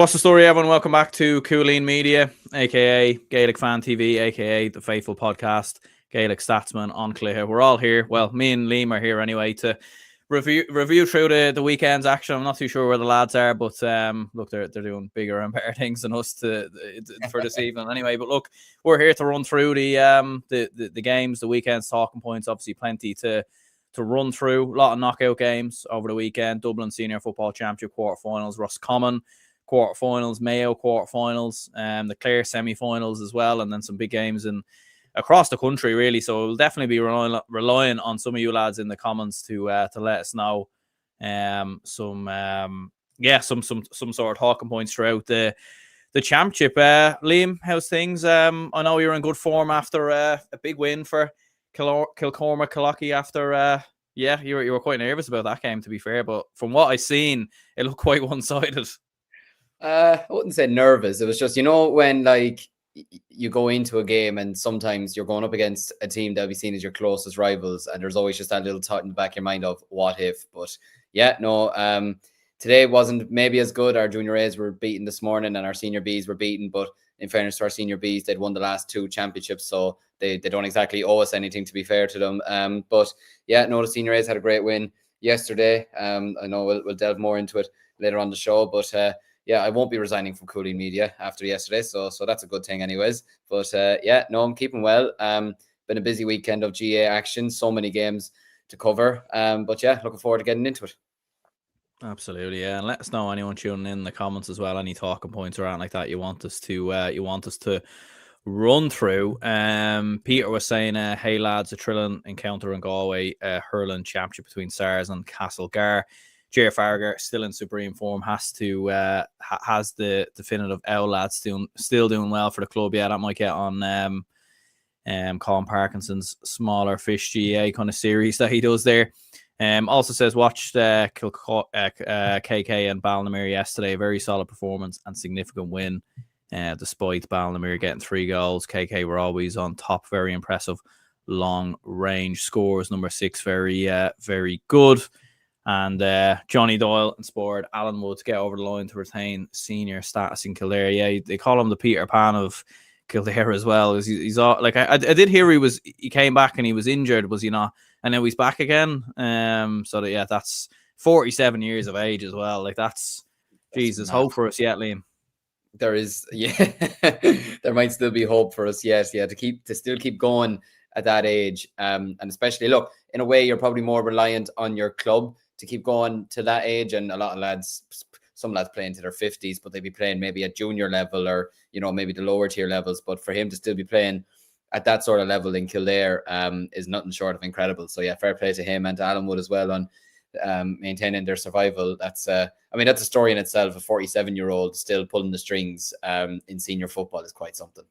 What's the story, everyone? Welcome back to Cooleen Media, aka Gaelic Fan TV, aka the Faithful Podcast, Gaelic Statsman on Clare. We're all here. Well, me and Liam are here anyway to review through the weekend's action. I'm not too sure where the lads are, but look, they're doing bigger and better things than us for this evening anyway. But look, we're here to run through the games, the weekend's talking points. Obviously, plenty to run through. A lot of knockout games over the weekend. Dublin Senior Football Championship quarterfinals, Roscommon quarterfinals, Mayo quarterfinals, the Clare semi-finals as well, and then some big games across the country really. So we'll definitely be relying on some of you lads in the comments to let us know some sort of talking points throughout the championship. Liam, how's things? I know you're in good form after a big win for Kilcormac after you were quite nervous about that game, to be fair, but from what I've seen, it looked quite one-sided. I wouldn't say nervous. It was just, when like you go into a game and sometimes you're going up against a team that'll be seen as your closest rivals, and there's always just that little thought in the back of your mind of what if. But today wasn't maybe as good. Our junior A's were beaten this morning and our senior B's were beaten, but in fairness to our senior B's, they'd won the last two championships, so they don't exactly owe us anything, to be fair to them. The senior A's had a great win yesterday. I know we'll delve more into it later on the show, but I won't be resigning from Cooleen Media after yesterday, so that's a good thing anyways. But I'm keeping well. Been a busy weekend of GA action, so many games to cover. Looking forward to getting into it. Absolutely, yeah. And let us know, anyone tuning in the comments as well, any talking points or anything like that you want us to run through. Peter was saying, hey lads, a thrilling encounter in Galway, hurling championship between SARS and Castlegar. Ger Farragher still in supreme form, has the definitive L lads still doing well for the club. Yeah, that might get on Colin Parkinson's smaller fish GA kind of series that he does there. Also says watched KK and Ballinamere yesterday. Very solid performance and significant win. Despite Ballinamere getting 3 goals, KK were always on top. Very impressive long range scores. Number 6, very good. And Johnny Doyle inspired Alan Wood to get over the line to retain senior status in Kildare. Yeah, they call him the Peter Pan of Kildare as well. He's all, like I did hear he came back and he was injured, was he not? And now he's back again. That's 47 years of age as well. Like that's Jesus, hope for us yet, Liam. There is, there might still be hope for us, yes, to still keep going at that age. And especially, look, in a way, you're probably more reliant on your club to keep going to that age. And a lot of lads, some lads play into their 50s, but they'd be playing maybe at junior level or, maybe the lower tier levels. But for him to still be playing at that sort of level in Kildare is nothing short of incredible. So yeah, fair play to him and to Alan Wood as well on maintaining their survival. That's a story in itself. A 47-year-old still pulling the strings in senior football is quite something.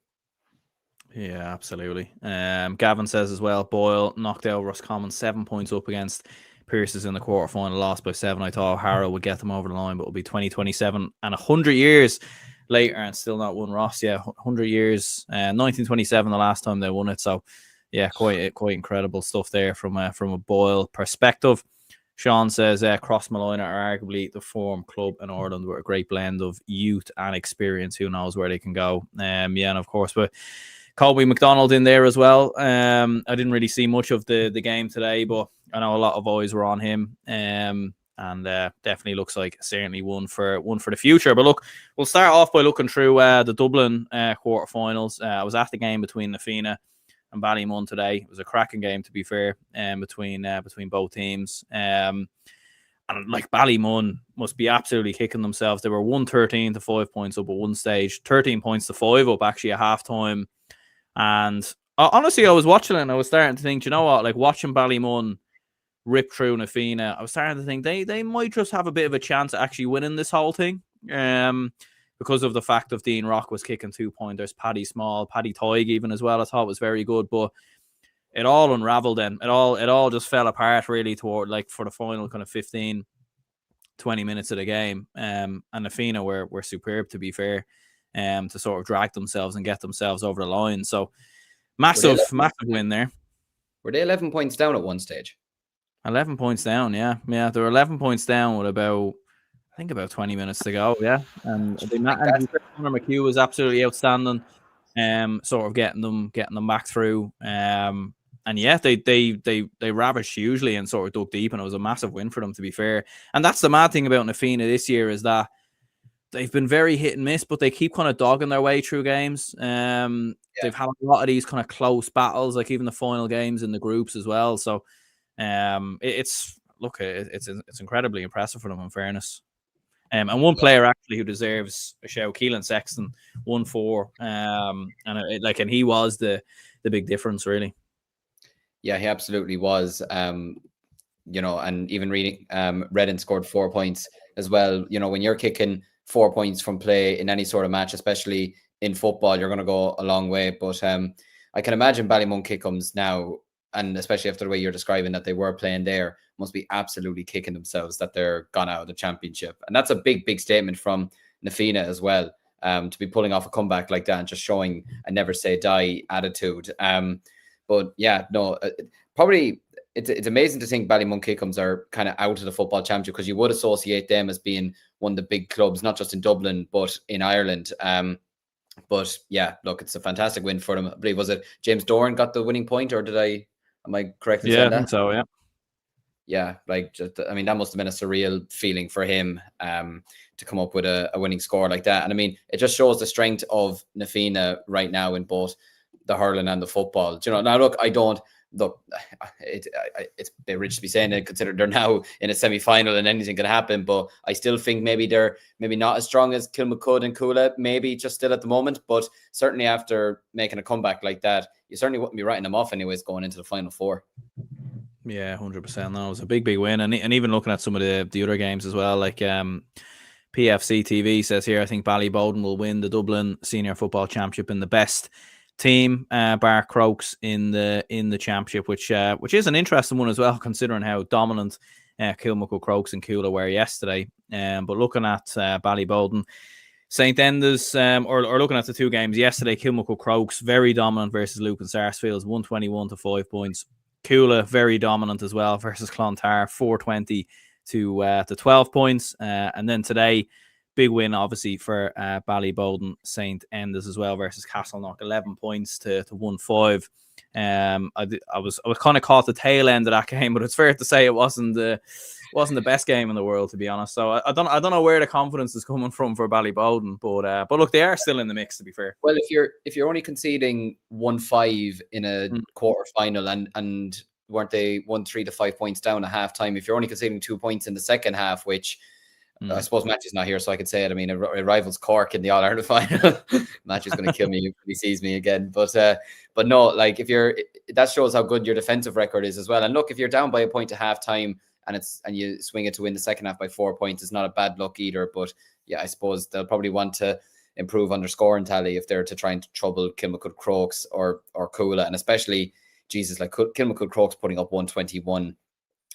Yeah, absolutely. Gavin says as well, Boyle knocked out Roscommon 7 points up against Pierce's in the quarterfinal, lost by 7. I thought Harrow would get them over the line, but it'll be 2027 and 100 years later and still not won Ross. Yeah, 100 years. 1927 the last time they won it. So yeah, quite incredible stuff there from a Boyle perspective. Sean says Crossmolina are arguably the form club in Ireland with a great blend of youth and experience. Who knows where they can go? And of course, but Colby McDonald in there as well. I didn't really see much of the game today, but I know a lot of eyes were on him. And definitely looks like certainly one for the future. But look, we'll start off by looking through the Dublin quarterfinals. I was at the game between Nafina and Ballymun today. It was a cracking game, to be fair, between both teams. And like Ballymun must be absolutely kicking themselves. They were 113 to 5 points up at one stage, 13 points to 5 up actually at halftime. And honestly, I was watching it and I was starting to think, you know what, like watching Ballymun rip through Nafina, I was starting to think they might just have a bit of a chance at actually winning this whole thing. Because of the fact of Dean Rock was kicking 2-pointers, Paddy Small, Paddy Toig even as well, I thought was very good. But it all unraveled then. It all just fell apart really toward like for the final kind of 15, 20 minutes of the game. And Nafina were superb, to be fair, to sort of drag themselves and get themselves over the line. So massive win there. Were they 11 points down at one stage? 11 points down, yeah. They were 11 points down with about think about 20 minutes to go. Yeah, and Like and Conor McHugh was absolutely outstanding. Sort of getting them back through. And yeah, they ravished hugely and sort of dug deep, and it was a massive win for them, to be fair. And that's the mad thing about Nafina this year, is that they've been very hit and miss, but they keep kind of dogging their way through games. They've had a lot of these kind of close battles, like even the final games in the groups as well. So it's incredibly impressive for them, in fairness. And one player actually who deserves a shout, Keelan Sexton, 1-4, and he was the big difference, really. Yeah, he absolutely was. You know, and even reading, Redden scored 4 points as well. You know, when you're kicking 4 points from play in any sort of match, especially in football, you're going to go a long way. But I can imagine Ballymun Kickums now, and especially after the way you're describing that they were playing there, must be absolutely kicking themselves that they're gone out of the championship. And that's a big, big statement from Nafina as well, to be pulling off a comeback like that and just showing a never say die attitude. But yeah, no, probably it's amazing to think Ballymun Kickums are kind of out of the football championship, because you would associate them as being one of the big clubs, not just in Dublin, but in Ireland. But yeah, look, it's a fantastic win for them. I believe, was it James Doran got the winning point, or am I correct in saying that? I think so, yeah. Yeah, like, I mean, that must have been a surreal feeling for him, to come up with a winning score like that. And I mean, it just shows the strength of Nafina right now in both the hurling and the football. Do you know, now look, it's a bit rich to be saying it, considering they're now in a semi-final and anything can happen, but I still think maybe they're not as strong as Kilmacud and Coola, maybe just still at the moment, but certainly after making a comeback like that, you certainly wouldn't be writing them off anyways going into the final four. Yeah, 100%. No, it was a big win, and even looking at some of the other games as well, like PFC TV says here, I think Ballybowden will win the Dublin Senior Football Championship in the best team, bar Crokes in the championship, which is an interesting one as well, considering how dominant Kilmacud, Crokes and Coola were yesterday. But looking at Ballybowden, St. Enda's, or looking at the two games yesterday, Kilmacud Crokes very dominant versus Lucan Sarsfields, 121 to 5 points. Coola very dominant as well versus Clontarf, 420 to 12 points. And then today, big win, obviously, for Ballybowden St. Enda's as well versus Castleknock, 11 points to 1-5. I was kind of caught the tail end of that game, but it's fair to say it wasn't the best game in the world, to be honest. So I don't know where the confidence is coming from for Ballybowden, but look, they are still in the mix, to be fair. Well, if you're only conceding 1-5 in a quarter final, and weren't they 1-3 to 5 points down at halftime? If you're only conceding 2 points in the second half, which I suppose Match is not here, so I could say it. I mean, it rivals Cork in the All Ireland final. Match is going to kill me if he sees me again. But no, like, that shows how good your defensive record is as well. And look, if you're down by a point at halftime and you swing it to win the second half by 4 points, it's not a bad look either. But yeah, I suppose they'll probably want to improve on their scoring tally if they're to try and trouble Kilmacud Crokes or Coola, and especially like Kilmacud Crokes putting up 121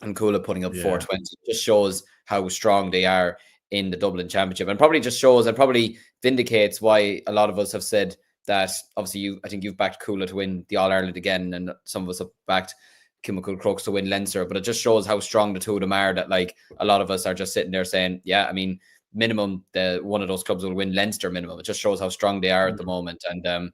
and Coola putting up 420 just shows how strong they are in the Dublin Championship, and probably just shows and probably vindicates why a lot of us have said that. Obviously, I think you've backed Coola to win the All Ireland again, and some of us have backed Kilmacud Crokes to win Leinster, but it just shows how strong the two of them are, that like a lot of us are just sitting there saying, yeah, I mean, minimum one of those clubs will win Leinster minimum. It just shows how strong they are at the moment. And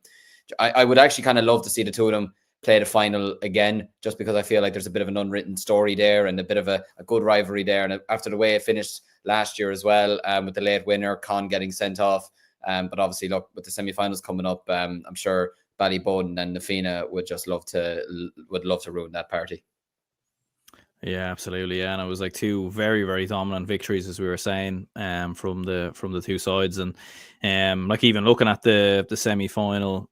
I would actually kind of love to see the two of them play the final again, just because I feel like there's a bit of an unwritten story there and a bit of a good rivalry there. And after the way it finished last year as well, with the late winner, Con, getting sent off. But obviously, look, with the semi-finals coming up, I'm sure Ballybowden and Nafina would love to ruin that party. Yeah, absolutely. Yeah, and it was like two very, very dominant victories, as we were saying, from the two sides, and like even looking at the semi-final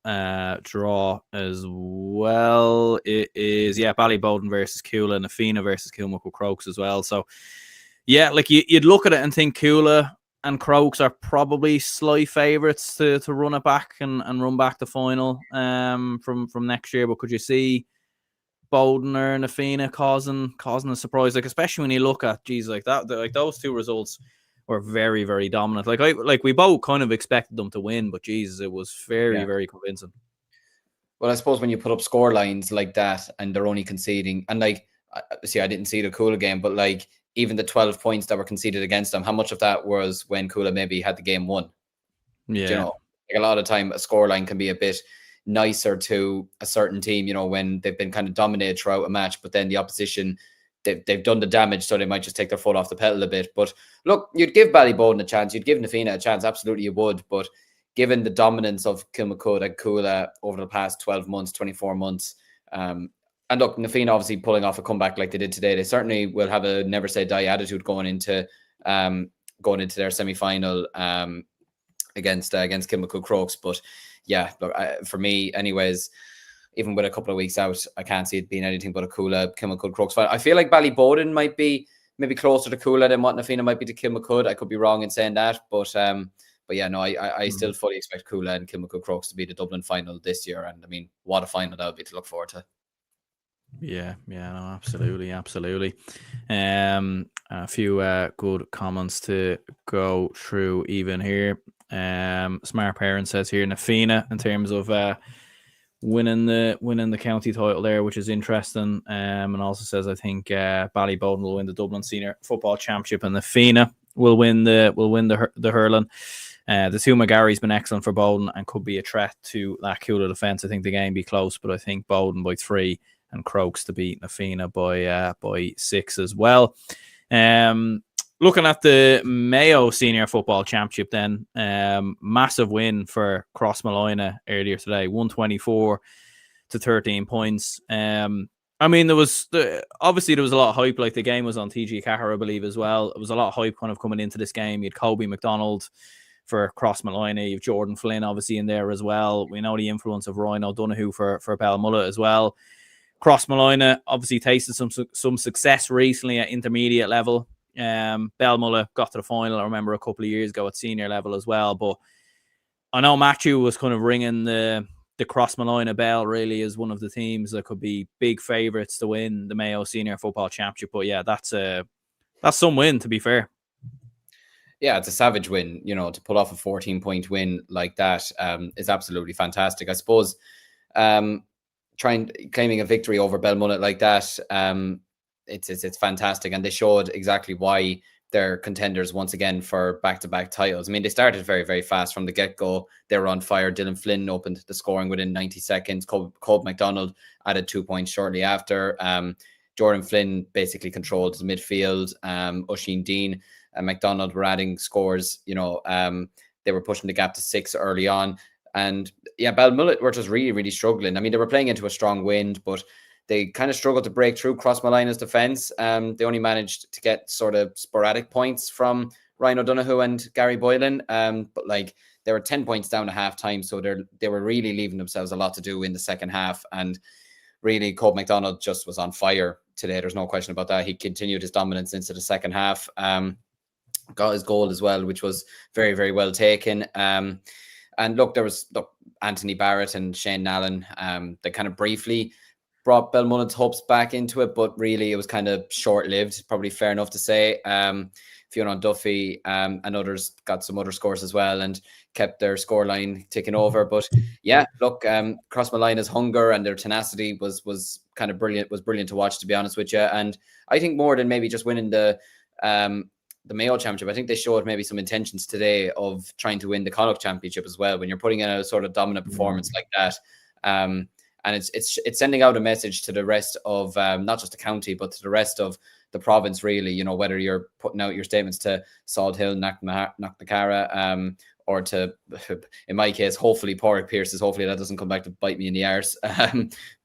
draw as well, it is Ballybowden versus Coola, Nafina versus Kilmacud Crokes as well. So yeah, like you'd look at it and think Coola and Crokes are probably slight favourites to run it back and run back the final from next year, but could you see Bowden or Nafina causing a surprise, like especially when you look at like that, like those two results were very, very dominant. Like we both kind of expected them to win, but Jesus, it was very, very convincing. Well, I suppose when you put up score lines like that and they're only conceding, and like, see, I didn't see the Coola game, but like even the 12 points that were conceded against them, how much of that was when Coola maybe had the game won? Yeah. Do you know, like a lot of time a scoreline can be a bit nicer to a certain team, you know, when they've been kind of dominated throughout a match, but then the opposition, they've done the damage, so they might just take their foot off the pedal a bit. But look, you'd give Ballyboden a chance, you'd give Na Fianna a chance, absolutely you would, but given the dominance of Kilmacud and Coola over the past 12 months, 24 months, and look, Na Fianna obviously pulling off a comeback like they did today, they certainly will have a never say die attitude going into their semi-final against Kilmacud Crokes. But yeah, look, for me, anyways, even with a couple of weeks out, I can't see it being anything but a Kilmacud Crokes fight. I feel like Ballyboden might be maybe closer to Coola than what Na Fianna might be to Kilmacud. I could be wrong in saying that, but yeah, no, I still fully expect Coola and Kilmacud Crokes to be the Dublin final this year, and I mean, what a final that would be to look forward to. Yeah, no, absolutely. A few good comments to go through even here. Smart Parent says here Na Fianna in terms of winning the county title there, which is interesting. And also says I think Ballyboden will win the Dublin Senior Football Championship, and Na Fianna will win the hurling. The two McGarry's been excellent for Bowden and could be a threat to that Coola defence. I think the game be close, but I think Bowden by 3 and Crokes to beat Na Fianna by 6 as well. Looking at the Mayo Senior Football Championship then, massive win for Crossmolina earlier today, 124 to 13 points. I mean, there was a lot of hype, like the game was on TG Cahir, I believe, as well. It was a lot of hype kind of coming into this game. You had Kobe McDonald for Crossmolina, you have Jordan Flynn obviously in there as well. We know the influence of Ryan O'Donoghue for Belmullet as well. Crossmolina obviously tasted some success recently at intermediate level. Belmullet got to the final, I remember, a couple of years ago at senior level as well. But I know Matthew was kind of ringing the Crossmolina bell really as one of the teams that could be big favourites to win the Mayo Senior Football Championship. But yeah, that's some win, to be fair. Yeah, it's a savage win. You know, to pull off a 14-point win like that is absolutely fantastic. I suppose claiming a victory over Belmullet like that, it's fantastic, and they showed exactly why they're contenders once again for back-to-back titles. I mean, they started very, very fast from the get-go. They were on fire. Dylan Flynn opened the scoring within 90 seconds. Colb McDonald added 2 points shortly after. Jordan Flynn basically controlled the midfield. Oisin Dean and McDonald were adding scores. You know, they were pushing the gap to 6 early on. And yeah, Belmullet were just really, really struggling. I mean, they were playing into a strong wind, but they kind of struggled to break through Crossmolina's defence. They only managed to get sort of sporadic points from Ryan O'Donoghue and Gary Boylan. But like, they were 10 points down at half-time, so they were really leaving themselves a lot to do in the second half. And really, Colb McDonald just was on fire today. There's no question about that. He continued his dominance into the second half. Got his goal as well, which was very, very well taken. And look, there was Anthony Barrett and Shane Nallen. They kind of briefly brought Belmullet's hopes back into it, but really it was kind of short-lived, probably fair enough to say. Fionn Duffy and others got some other scores as well and kept their scoreline ticking over. But yeah, look, Crossmolina's hunger and their tenacity was kind of brilliant. Was brilliant to watch, to be honest with you. And I think more than maybe just winning the Mayo Championship, I think they showed maybe some intentions today of trying to win the Connacht Championship as well. When you're putting in a sort of dominant performance like that, and it's sending out a message to the rest of not just the county, but to the rest of the province, really. You know, whether you're putting out your statements to Salt Hill, Knocknacara, or to, in my case, hopefully Pádraig Pearse's. Hopefully that doesn't come back to bite me in the arse.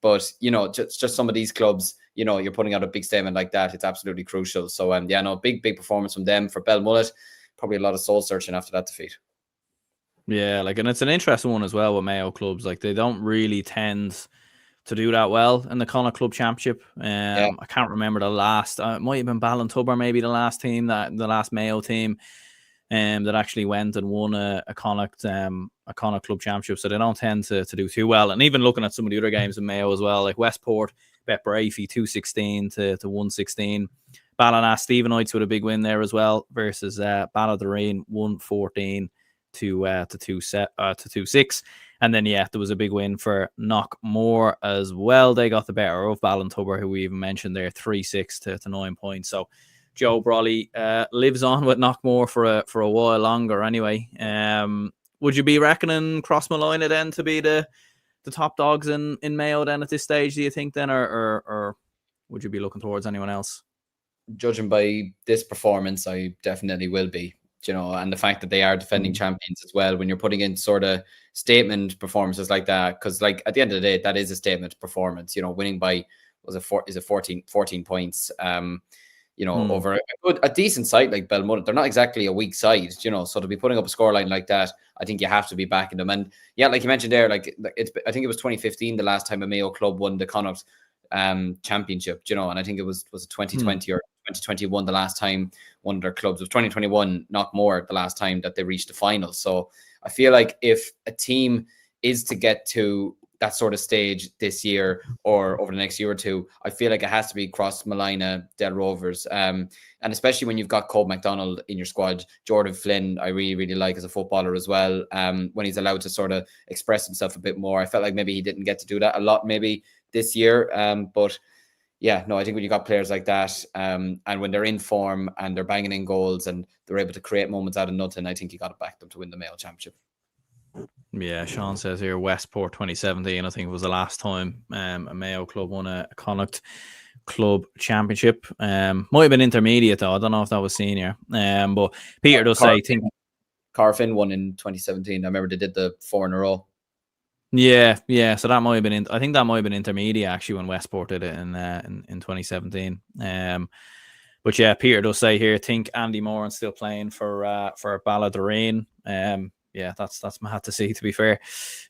But you know, just some of these clubs, you know, you're putting out a big statement like that. It's absolutely crucial. So yeah, no, big performance from them. For Belmullet, probably a lot of soul searching after that defeat. Yeah, like, and it's an interesting one as well with Mayo clubs. Like, they don't really tend to do that well in the Connacht Club Championship. I can't remember the last. It might have been Ballintubber, maybe the last Mayo team, that actually went and won a Connacht Club Championship. So they don't tend to do too well. And even looking at some of the other games in Mayo as well, like Westport, Bet Brafey 216 to 116. Ballina Stephenites with a big win there as well versus Ballydoreen 114 to 2-6. And then yeah, there was a big win for Knockmore as well. They got the better of Ballintubber, who we even mentioned there, 3-6 to 9 points. So Joe Brolly lives on with Knockmore for a while longer anyway. Would you be reckoning Crossmolina then to be the top dogs in Mayo then at this stage, do you think then, or would you be looking towards anyone else? Judging by this performance, I definitely will be, and the fact that they are defending champions as well, when you're putting in sort of statement performances like that, because like at the end of the day, that is a statement performance, winning by, was it 14 points, over a decent side like Belmullet. They're not exactly a weak side, so to be putting up a scoreline like that, I think you have to be backing them. And yeah, like you mentioned there, I think it was 2015 the last time a Mayo club won the Connacht championship, and I think it was 2020 or 2021 the last time one of their clubs. It was 2021, not more, the last time that they reached the final. So I feel like if a team is to get to that sort of stage this year or over the next year or two, I feel like it has to be Crossmolina, Del Rovers, and especially when you've got Cole McDonald in your squad. Jordan Flynn I really, really like as a footballer as well, when he's allowed to sort of express himself a bit more. I felt like maybe he didn't get to do that a lot maybe this year, but yeah, no, I think when you got players like that, and when they're in form and they're banging in goals and they're able to create moments out of nothing, I think you got to back them to win the Mayo Championship. Yeah, Sean says here Westport 2017, I think it was the last time a Mayo club won a Connacht club championship. Might have been intermediate though. I don't know if that was senior. But Peter does say, think Carfin won in 2017. I remember they did the 4 in a row. Yeah. So that might have been. I think that might have been intermediate actually when Westport did it in 2017. But yeah, Peter does say here, think Andy Moran's still playing for Ballydoreen. Yeah, that's mad to see, to be fair.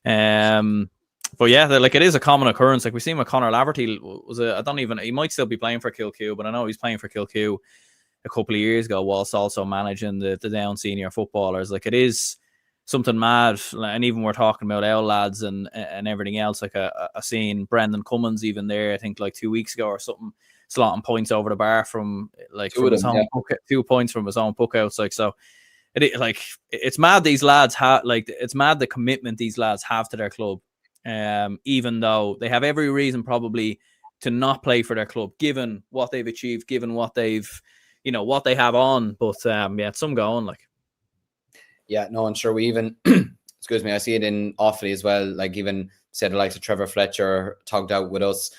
But yeah, like it is a common occurrence. Like we've seen with Conor Laverty he might still be playing for Kilcue, but I know he's playing for Kilcue a couple of years ago whilst also managing the down senior footballers. Like it is something mad. And even we're talking about L lads and everything else. Like I seen Brendan Cummins even there, I think like 2 weeks ago or something, slotting points over the bar from his own puck, 2 points from his own puck outs. Like, so it's mad these lads have, it's mad the commitment these lads have to their club. Even though they have every reason probably to not play for their club, given what they've achieved, given what they've, what they have on. But yeah, it's some going like. Yeah, no, I'm sure we even, excuse me, I see it in Offaly as well. Like even said the likes of Trevor Fletcher tugged out with us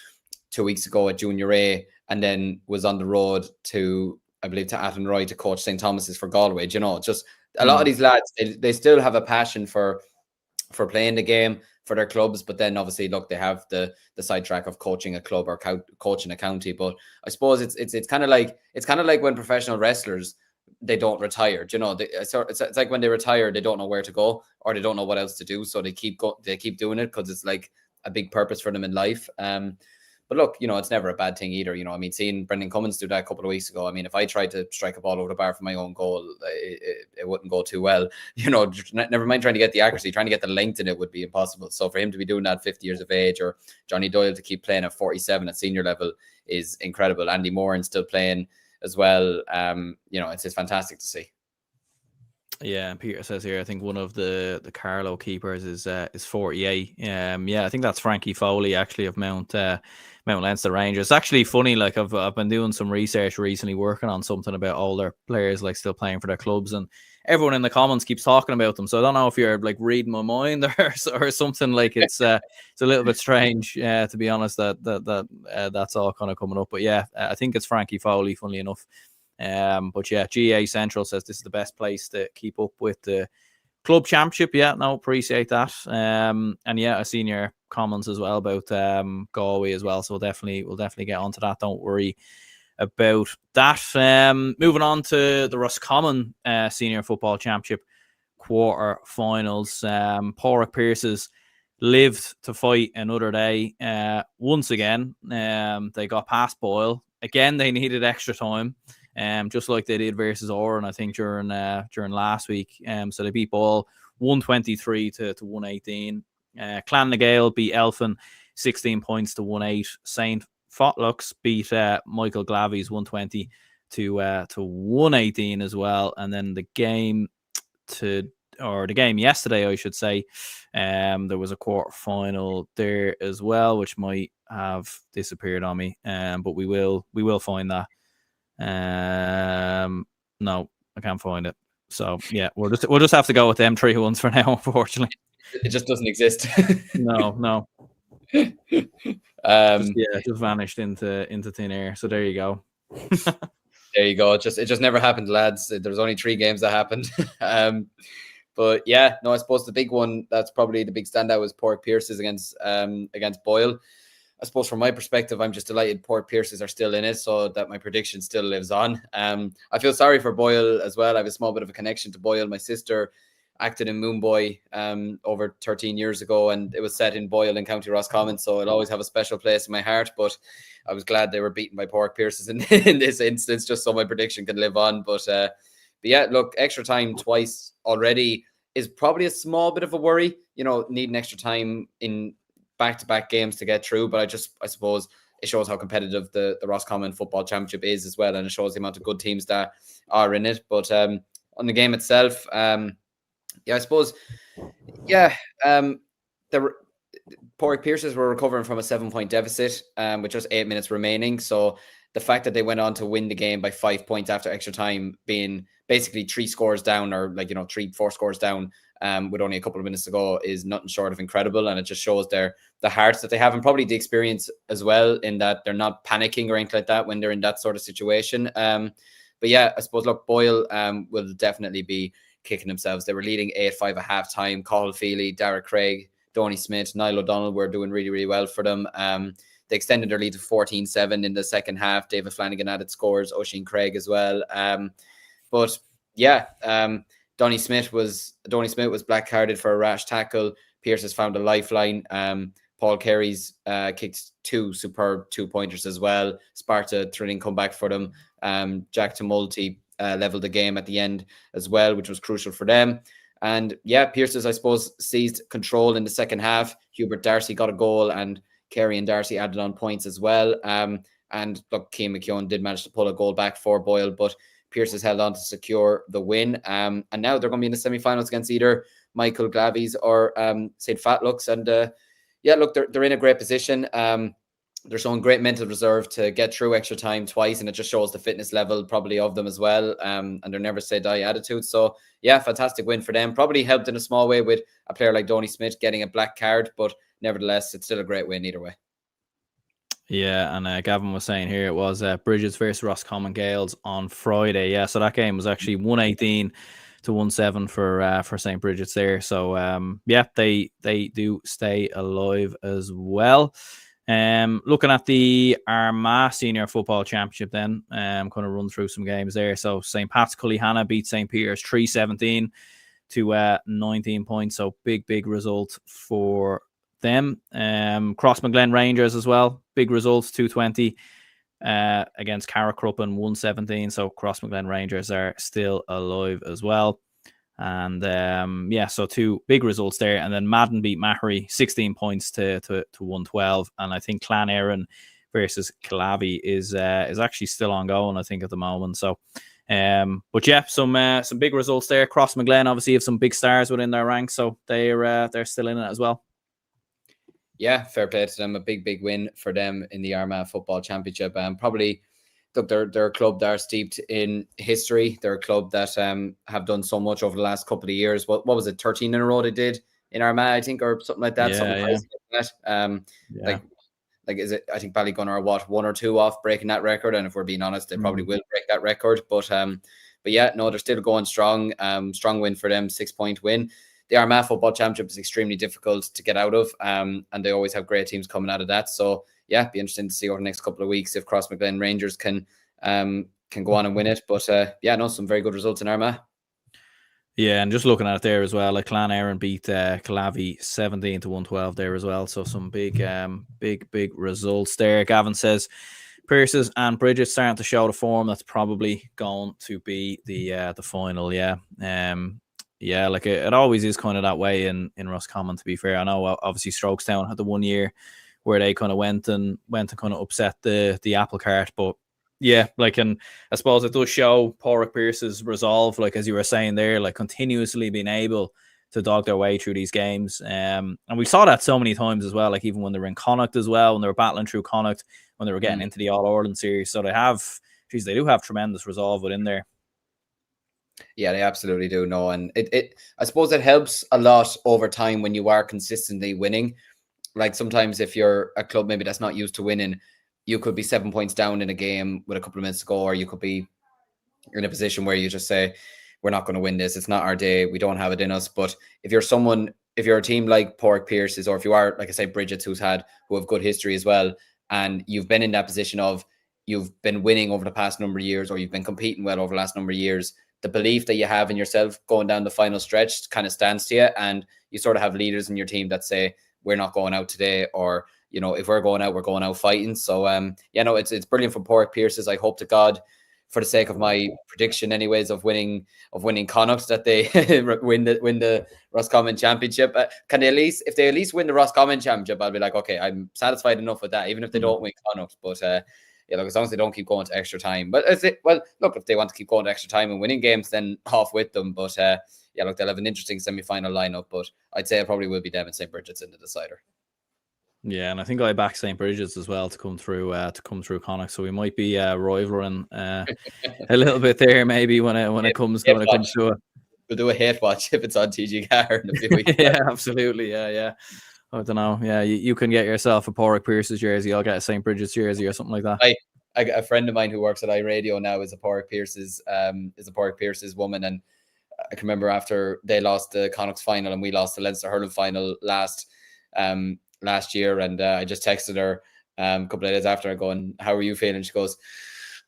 2 weeks ago at Junior A, and then was on the road to, I believe, to Athenry to coach St. Thomas's for Galway. Just a lot of these lads, they still have a passion for playing the game for their clubs, but then obviously, look, they have the sidetrack of coaching a club or coaching a county. But I suppose it's kind of like when professional wrestlers, they don't retire. It's like when they retire, they don't know where to go or they don't know what else to do, so they keep doing it because it's like a big purpose for them in life. But look, it's never a bad thing either. I mean, seeing Brendan Cummins do that a couple of weeks ago, I mean, if I tried to strike a ball over the bar for my own goal, it wouldn't go too well. Never mind trying to get the accuracy, trying to get the length in it would be impossible. So for him to be doing that 50 years of age, or Johnny Doyle to keep playing at 47 at senior level, is incredible. Andy Moran still playing as well. It's just fantastic to see. Yeah, Peter says here, I think one of the Carlow keepers is 48. Yeah, I think that's Frankie Foley actually of Mount Leinster Rangers. It's actually funny, like I've been doing some research recently, working on something about older players like still playing for their clubs, and everyone in the comments keeps talking about them. So I don't know if you're like reading my mind or something. Like it's a little bit strange, to be honest. That's all kind of coming up. But yeah, I think it's Frankie Foley, funnily enough. But yeah, GA Central says this is the best place to keep up with the club championship. Yeah, no, appreciate that. And yeah, I've seen your comments as well about Galway as well. So we'll definitely get onto that. Don't worry about that. Moving on to the Roscommon Senior Football Championship quarter-finals. Pádraig Pearse's lived to fight another day. Once again, they got past Boyle. Again, they needed extra time. Just like they did versus Oran, I think during last week. So they beat Boyle 123 to 118. Clonagale beat Elphin 16 points to 1-8. St. Fotlux beat Michael Glavies 120 to 118 as well. And then the game yesterday, I should say, there was a quarter final there as well, which might have disappeared on me. But we will find that No, I can't find it. So yeah, we'll just have to go with them 3 ones for now, unfortunately. It just doesn't exist. No. Just vanished into thin air. So there you go. There you go. It just never happened, lads. There's only 3 games that happened. But yeah, no, I suppose the big one that's probably the big standout was Port Pierces against Boyle. I suppose from my perspective, I'm just delighted Port Pierces are still in it, so that my prediction still lives on. I feel sorry for Boyle as well. I have a small bit of a connection to Boyle. My sister acted in Moonboy over 13 years ago, and it was set in Boyle in County Roscommon, so it'll always have a special place in my heart. But I was glad they were beaten by Port Pierces in this instance, just so my prediction can live on. But yeah, look, extra time twice already is probably a small bit of a worry. Needing extra time in back-to-back games to get through. But I suppose it shows how competitive the Roscommon Football Championship is as well, and it shows the amount of good teams that are in it. But on the game itself, I suppose, the Port Pierces were recovering from a 7-point deficit with just 8 minutes remaining. So the fact that they went on to win the game by 5 points after extra time, being basically 3 scores down, or 3-4 scores down with only a couple of minutes to go, is nothing short of incredible. And it just shows the hearts that they have, and probably the experience as well, in that they're not panicking or anything like that when they're in that sort of situation. But yeah, I suppose, look, Boyle will definitely be kicking themselves. They were leading 8-5 at half time. Cathal Feely, Derek Craig, Donny Smith, Niall O'Donnell were doing really, really well for them. They extended their lead to 14-7 in the second half. David Flanagan added scores, Oisin Craig as well. But yeah, Donny Smith was black carded for a rash tackle. Pierce has found a lifeline. Paul Carey's kicked 2 superb 2-pointers as well. Sparta thrilling comeback for them. Jack Tumulty leveled the game at the end as well, which was crucial for them. And yeah, Pierce's, I suppose, seized control in the second half. Hubert Darcy got a goal, and Kerry and Darcy added on points as well. And look, Cian McKeown did manage to pull a goal back for Boyle, but Pierce has held on to secure the win. And now they're going to be in the semi-finals against either Michael Glavies or St. Fatlux. And yeah, look, they're in a great position. They're showing great mental reserve to get through extra time twice, and it just shows the fitness level probably of them as well, and their never say die attitude. So yeah, fantastic win for them. Probably helped in a small way with a player like Donny Smith getting a black card, but nevertheless, it's still a great win either way. Yeah, and Gavin was saying here it was Bridges versus Roscommon Gales on Friday. Yeah, so that game was actually 118 to 1-7 for St. Bridget's there. So yeah, they do stay alive as well. Looking at the Armagh Senior Football Championship then, I'm going to run through some games there. So St. Pat's Cullyhanna beat St. Peter's 3-17 to 19 points. So big result for them. Crossmolina Rangers as well, big results, 220 against Carrickcruppen 117. So Crossmolina Rangers are still alive as well. And yeah, so 2 big results there. And then Madden beat Mahary 16 points to 112. And I think Clan Éireann versus Killavy is actually still ongoing, I think, at the moment. So but yeah, some big results there. Crossmolina obviously have some big stars within their ranks, so they're still in it as well. Yeah, fair play to them. A big win for them in the Armagh Football Championship. Probably, look, they're a club that are steeped in history. They're a club that have done so much over the last couple of years. What was it, 13 in a row they did in Armagh, I think, or something like that. Yeah. Like that. Like is it? I think Ballygunner are 1 or 2 off breaking that record, and if we're being honest, they probably will break that record. But yeah, no, they're still going strong. Strong win for them, 6-point win. The Armagh Football Championship is extremely difficult to get out of, and they always have great teams coming out of that. So yeah, be interesting to see over the next couple of weeks if Crossmolina Rangers can go on and win it. But yeah, no, some very good results in Armagh. Yeah, and just looking at it there as well, like Clan Éireann beat Killavy 17 to 112 there as well. So some big results there. Gavin says Pierces and Bridget starting to show the form that's probably going to be the final. Yeah. Yeah, like it always is kind of that way in Roscommon, to be fair. I know obviously Strokestown had the 1 year where they kind of went and kind of upset the apple cart, but yeah, like, and I suppose it does show Porrick Pierce's resolve, like as you were saying there, like continuously being able to dog their way through these games. And we saw that so many times as well, like even when they were in Connacht as well, when they were battling through Connacht, when they were getting into the All-Ireland series. So they have geez, they do have tremendous resolve within there. Yeah, they absolutely do. No, and it I suppose it helps a lot over time when you are consistently winning. Like sometimes if you're a club maybe that's not used to winning, you could be 7 points down in a game with a couple of minutes to go, or you could be in a position where you just say, we're not going to win this. It's not our day. We don't have it in us. But if you're a team like Pork Pierce's, or if you are, like I say, Bridget's, who have good history as well, and you've been in that position of you've been winning over the past number of years, or you've been competing well over the last number of years, the belief that you have in yourself going down the final stretch kind of stands to you. And you sort of have leaders in your team that say, we're not going out today, or, if we're going out fighting. So, it's brilliant for Pork Pierce's. I hope to God, for the sake of my prediction anyways, of winning Connacht, that they win the Roscommon championship. Can they if they at least win the Roscommon championship, I'll be like, okay, I'm satisfied enough with that, even if they don't win Connacht. But as long as they don't keep going to extra time. But if they want to keep going to extra time and winning games, then off with them. But they'll have an interesting semi-final lineup. But I'd say it probably will be them and St. Bridget's in the decider. Yeah, and I think I back St. Bridget's as well to come through Connacht, so we might be rivaling a little bit there maybe when it comes to it. We'll do a hate watch if it's on TG Car in a few weeks. Yeah, absolutely. Yeah. I don't know. Yeah, you can get yourself a Porrick Pierce's jersey. I'll get a St. Bridget's jersey or something like that. A friend of mine who works at iRadio now is a Porrick Pierce's woman, and I can remember after they lost the Connacht's final and we lost the Leinster hurling final last year, and I just texted her a couple of days after, going, how are you feeling? She goes,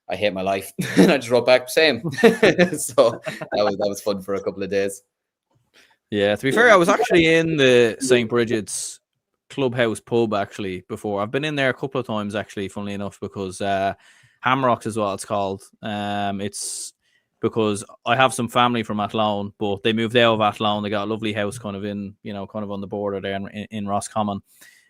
I hate my life. And I just wrote back, same. So that was fun for a couple of days. Yeah, to be fair, I was actually in the St. Bridget's Clubhouse pub actually before. I've been in there a couple of times actually, funnily enough, because Hamrocks is what it's called. It's because I have some family from Athlone, but they moved out of Athlone. They got a lovely house kind of on the border there in Roscommon.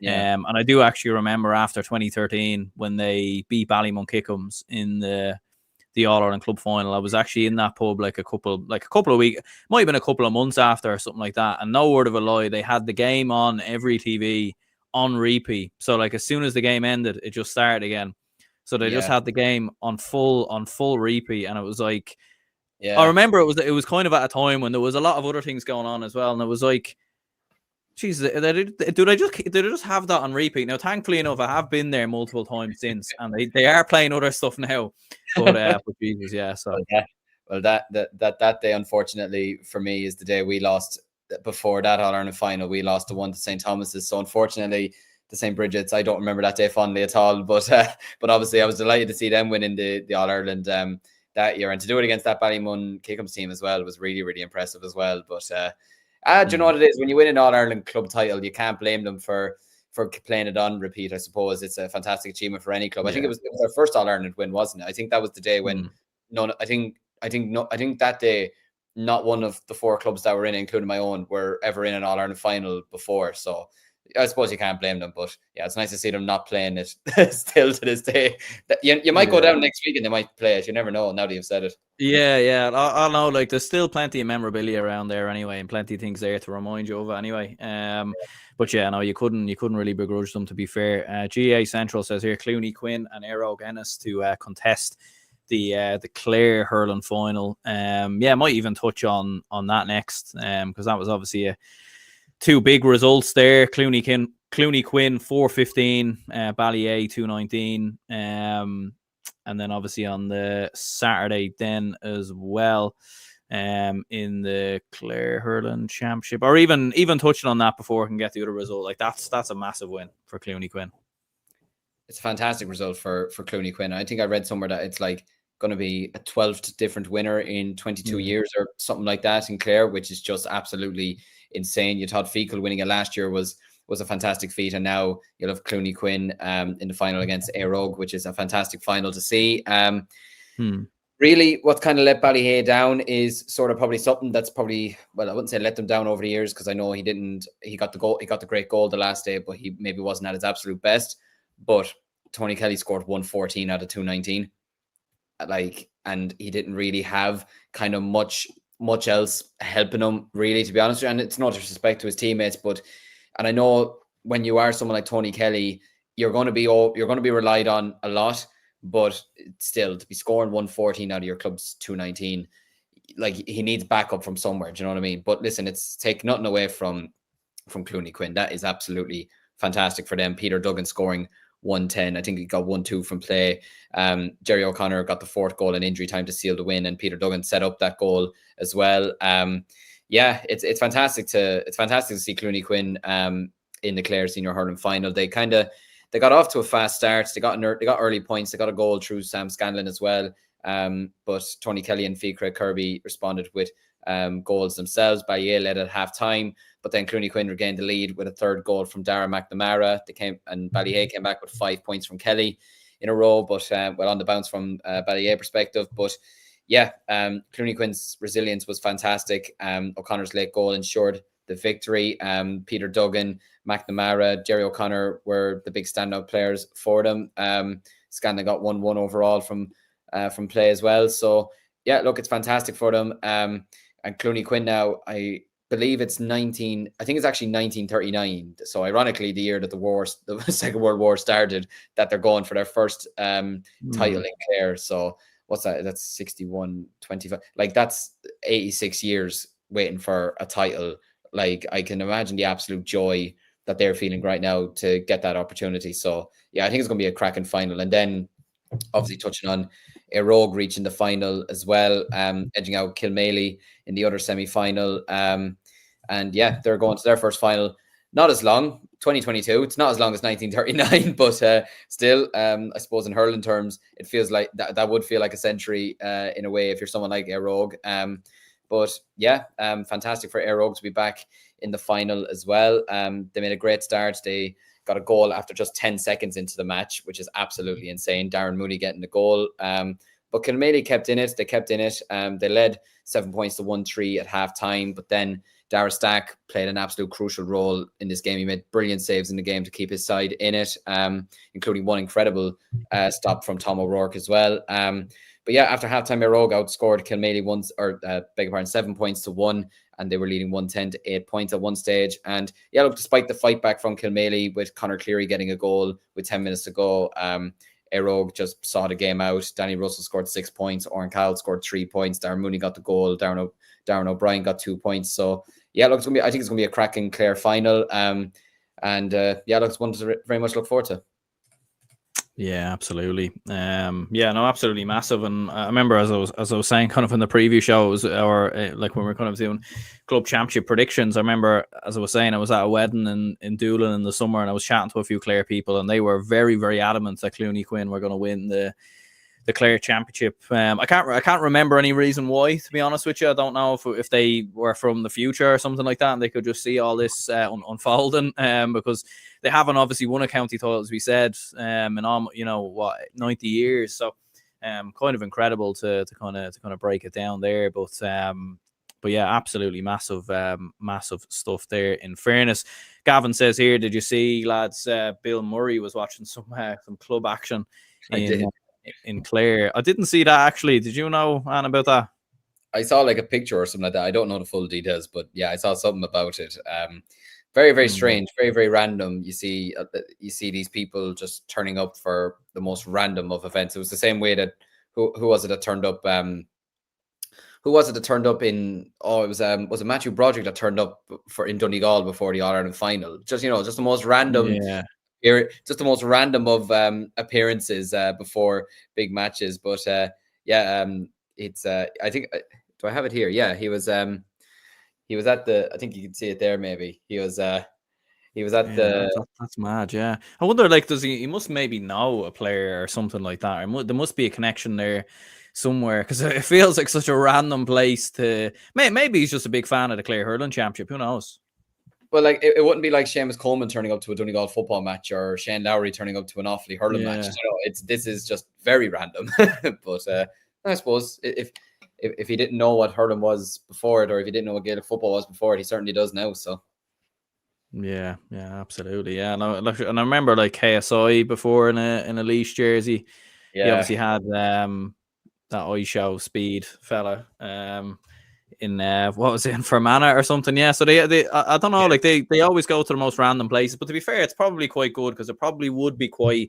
Yeah. And I do actually remember after 2013 when they beat Ballymun in the All-Ireland Club final. I was actually in that pub like a couple of weeks, might have been a couple of months after or something like that. And no word of a lie, they had the game on every TV on repeat. So like as soon as the game ended, it just started again. So they just had the game on full repeat, and it was like, I remember it was kind of at a time when there was a lot of other things going on as well, and it was like, geez, do they just have that on repeat? Now, thankfully enough, I have been there multiple times since, and they are playing other stuff now. But Jesus, yeah. So well, that day, unfortunately for me, is the day we lost. Before that All-Ireland final, we lost the one to St. Thomas's. So unfortunately, the St. Bridget's, I don't remember that day fondly at all. But obviously, I was delighted to see them winning the All-Ireland that year, and to do it against that Ballymun Kickhams team as well was really, really impressive as well. But do you know what it is? When you win an All-Ireland club title, you can't blame them for playing it on repeat. I suppose it's a fantastic achievement for any club. I think it was their first All-Ireland win, wasn't it? I think that was the day when I think that day not one of the four clubs that were in, including my own, were ever in an All-Ireland final before. So I suppose you can't blame them, but yeah, it's nice to see them not playing it still to this day. You might go down next week and they might play it. You never know now that you've said it. Yeah. I know, like there's still plenty of memorabilia around there anyway, and plenty of things there to remind you of anyway. But yeah, no, you couldn't really begrudge them, to be fair. GA Central says here, Clooney Quinn and Aero Ennis to contest the Clare hurling final. Might even touch on that next, because that was obviously two big results there. Clooney Quinn 415, Ballyea 219, and then obviously on the Saturday then as well, in the Clare hurling championship, or even touching on that before I can get the other result. Like that's a massive win for Clooney Quinn. It's a fantastic result for Clooney Quinn. I think I read somewhere that it's like going to be a 12th different winner in 22 years or something like that in Clare, which is just absolutely insane. You thought Fecal winning it last year was a fantastic feat, and now you'll have Clooney Quinn in the final against Airog, which is a fantastic final to see. Really, what kind of let Ballyhea down is sort of probably something that's probably, well, I wouldn't say let them down over the years, because I know he got the great goal the last day, but he maybe wasn't at his absolute best. But Tony Kelly scored 114 out of 219. And he didn't really have kind of much else helping him, really, to be honest. And it's no disrespect to his teammates, and I know when you are someone like Tony Kelly, you're going to be relied on a lot. but still to be scoring 114 out of your club's 219, like he needs backup from somewhere. Do you know what I mean? But listen, it's take nothing away from Clooney Quinn. That is absolutely fantastic for them. Peter Duggan scoring 110. I think he got 1-2 from play. Jerry O'Connor got the 4th goal in injury time to seal the win, and Peter Duggan set up that goal as well. Yeah, it's fantastic to see Clooney Quinn in the Clare Senior Hurling Final. They got off to a fast start. They got early points. They got a goal through Sam Scanlon as well. But Tony Kelly and Fiacre Kirby responded with goals themselves. Ballier led at half time, but then Clooney Quinn regained the lead with a 3rd goal from Dara McNamara. And Ballier came back with 5 points from Kelly in a row, but well, on the bounce from Ballier perspective. But yeah, Clooney Quinn's resilience was fantastic. O'Connor's late goal ensured the victory. Peter Duggan, McNamara, Jerry O'Connor were the big standout players for them. Scanlon got 1-1 overall from play as well. So yeah, look, it's fantastic for them. And Clooney Quinn now, I believe it's I think it's actually 1939. So ironically, the year that the Second World War started, that they're going for their first title in Clare. So what's that? That's 61, 25. Like that's 86 years waiting for a title. Like I can imagine the absolute joy that they're feeling right now to get that opportunity. So yeah, I think it's going to be a cracking final. And then obviously touching on Rogue reaching the final as well, edging out Kilmaley in the other semi-final. And yeah, they're going to their first final. Not as long, 2022. It's not as long as 1939, but still, I suppose in hurling terms, it feels like that would feel like a century in a way if you're someone like Rogue. But yeah, fantastic for Rogue to be back in the final as well. They made a great start. They got a goal after just 10 seconds into the match, which is absolutely insane. Darren Mooney getting the goal. But Kilmaley kept in it. They kept in it. They led 7 points to 1-3 at half time. But then Dara Stack played an absolute crucial role in this game. He made brilliant saves in the game to keep his side in it, including one incredible stop from Tom O'Rourke as well. But yeah, after halftime, Rogue outscored Kilmaley 7 points to 1, and they were leading 110 to 8 points at one stage. And yeah, look, despite the fight back from Kilmaley with Conor Cleary getting a goal with 10 minutes to go, Rogue just saw the game out. Danny Russell scored 6 points. Oren Cowell scored 3 points. Darren Mooney got the goal. Darren O'Brien got 2 points. So yeah, look, I think it's going to be a cracking Clare final. Yeah, look, it's one to very much look forward to. Yeah, absolutely. Yeah, no, absolutely massive. And I remember as I was saying, kind of in the preview shows, or like when we were kind of doing club championship predictions, I remember as I was saying, I was at a wedding in Dublin in the summer, and I was chatting to a few Clare people, and they were very, very adamant that Clooney Quinn were going to win the Clare Championship. I can't remember any reason why, to be honest with you. I don't know if they were from the future or something like that, and they could just see all this unfolding. Because they haven't obviously won a county title, as we said, in 90 years. So, kind of incredible to kind of break it down there. But yeah, absolutely massive stuff there. In fairness, Gavin says here, did you see, lads? Bill Murray was watching some club action in Clare. I didn't see that actually. Did you know, Anne, about that? I saw like a picture or something like that. I don't know the full details, but yeah, I saw something about it. Very, very strange, very, very random. You see these people just turning up for the most random of events. It was the same way that who was it that turned up? Who was it that turned up in? Oh, it was it Matthew Broderick that turned up in Donegal before the All Ireland final. Just the most random. Yeah. Just the most random of appearances before big matches. But it's I think, do I have it here? Yeah, he was at the, I think you can see it there. Maybe he was at the. That's mad. Yeah, I wonder, like, does he must maybe know a player or something like that? Or there must be a connection there somewhere, because it feels like such a random place to. Maybe he's just a big fan of the Clare Hurling Championship. Who knows? Well, like it wouldn't be like Seamus Coleman turning up to a Donegal football match, or Shane Lowry turning up to an Offaly hurling match. This is just very random. But I suppose if he didn't know what hurling was before it, or if he didn't know what Gaelic football was before it, he certainly does now. So yeah, absolutely. Yeah, and I remember like KSI before in a Laois jersey. Yeah, he obviously had that iShow speed fella. In what was it, in Fermanagh or something? Yeah, so they I don't know, like they always go to the most random places, but to be fair, it's probably quite good, because it probably would be quite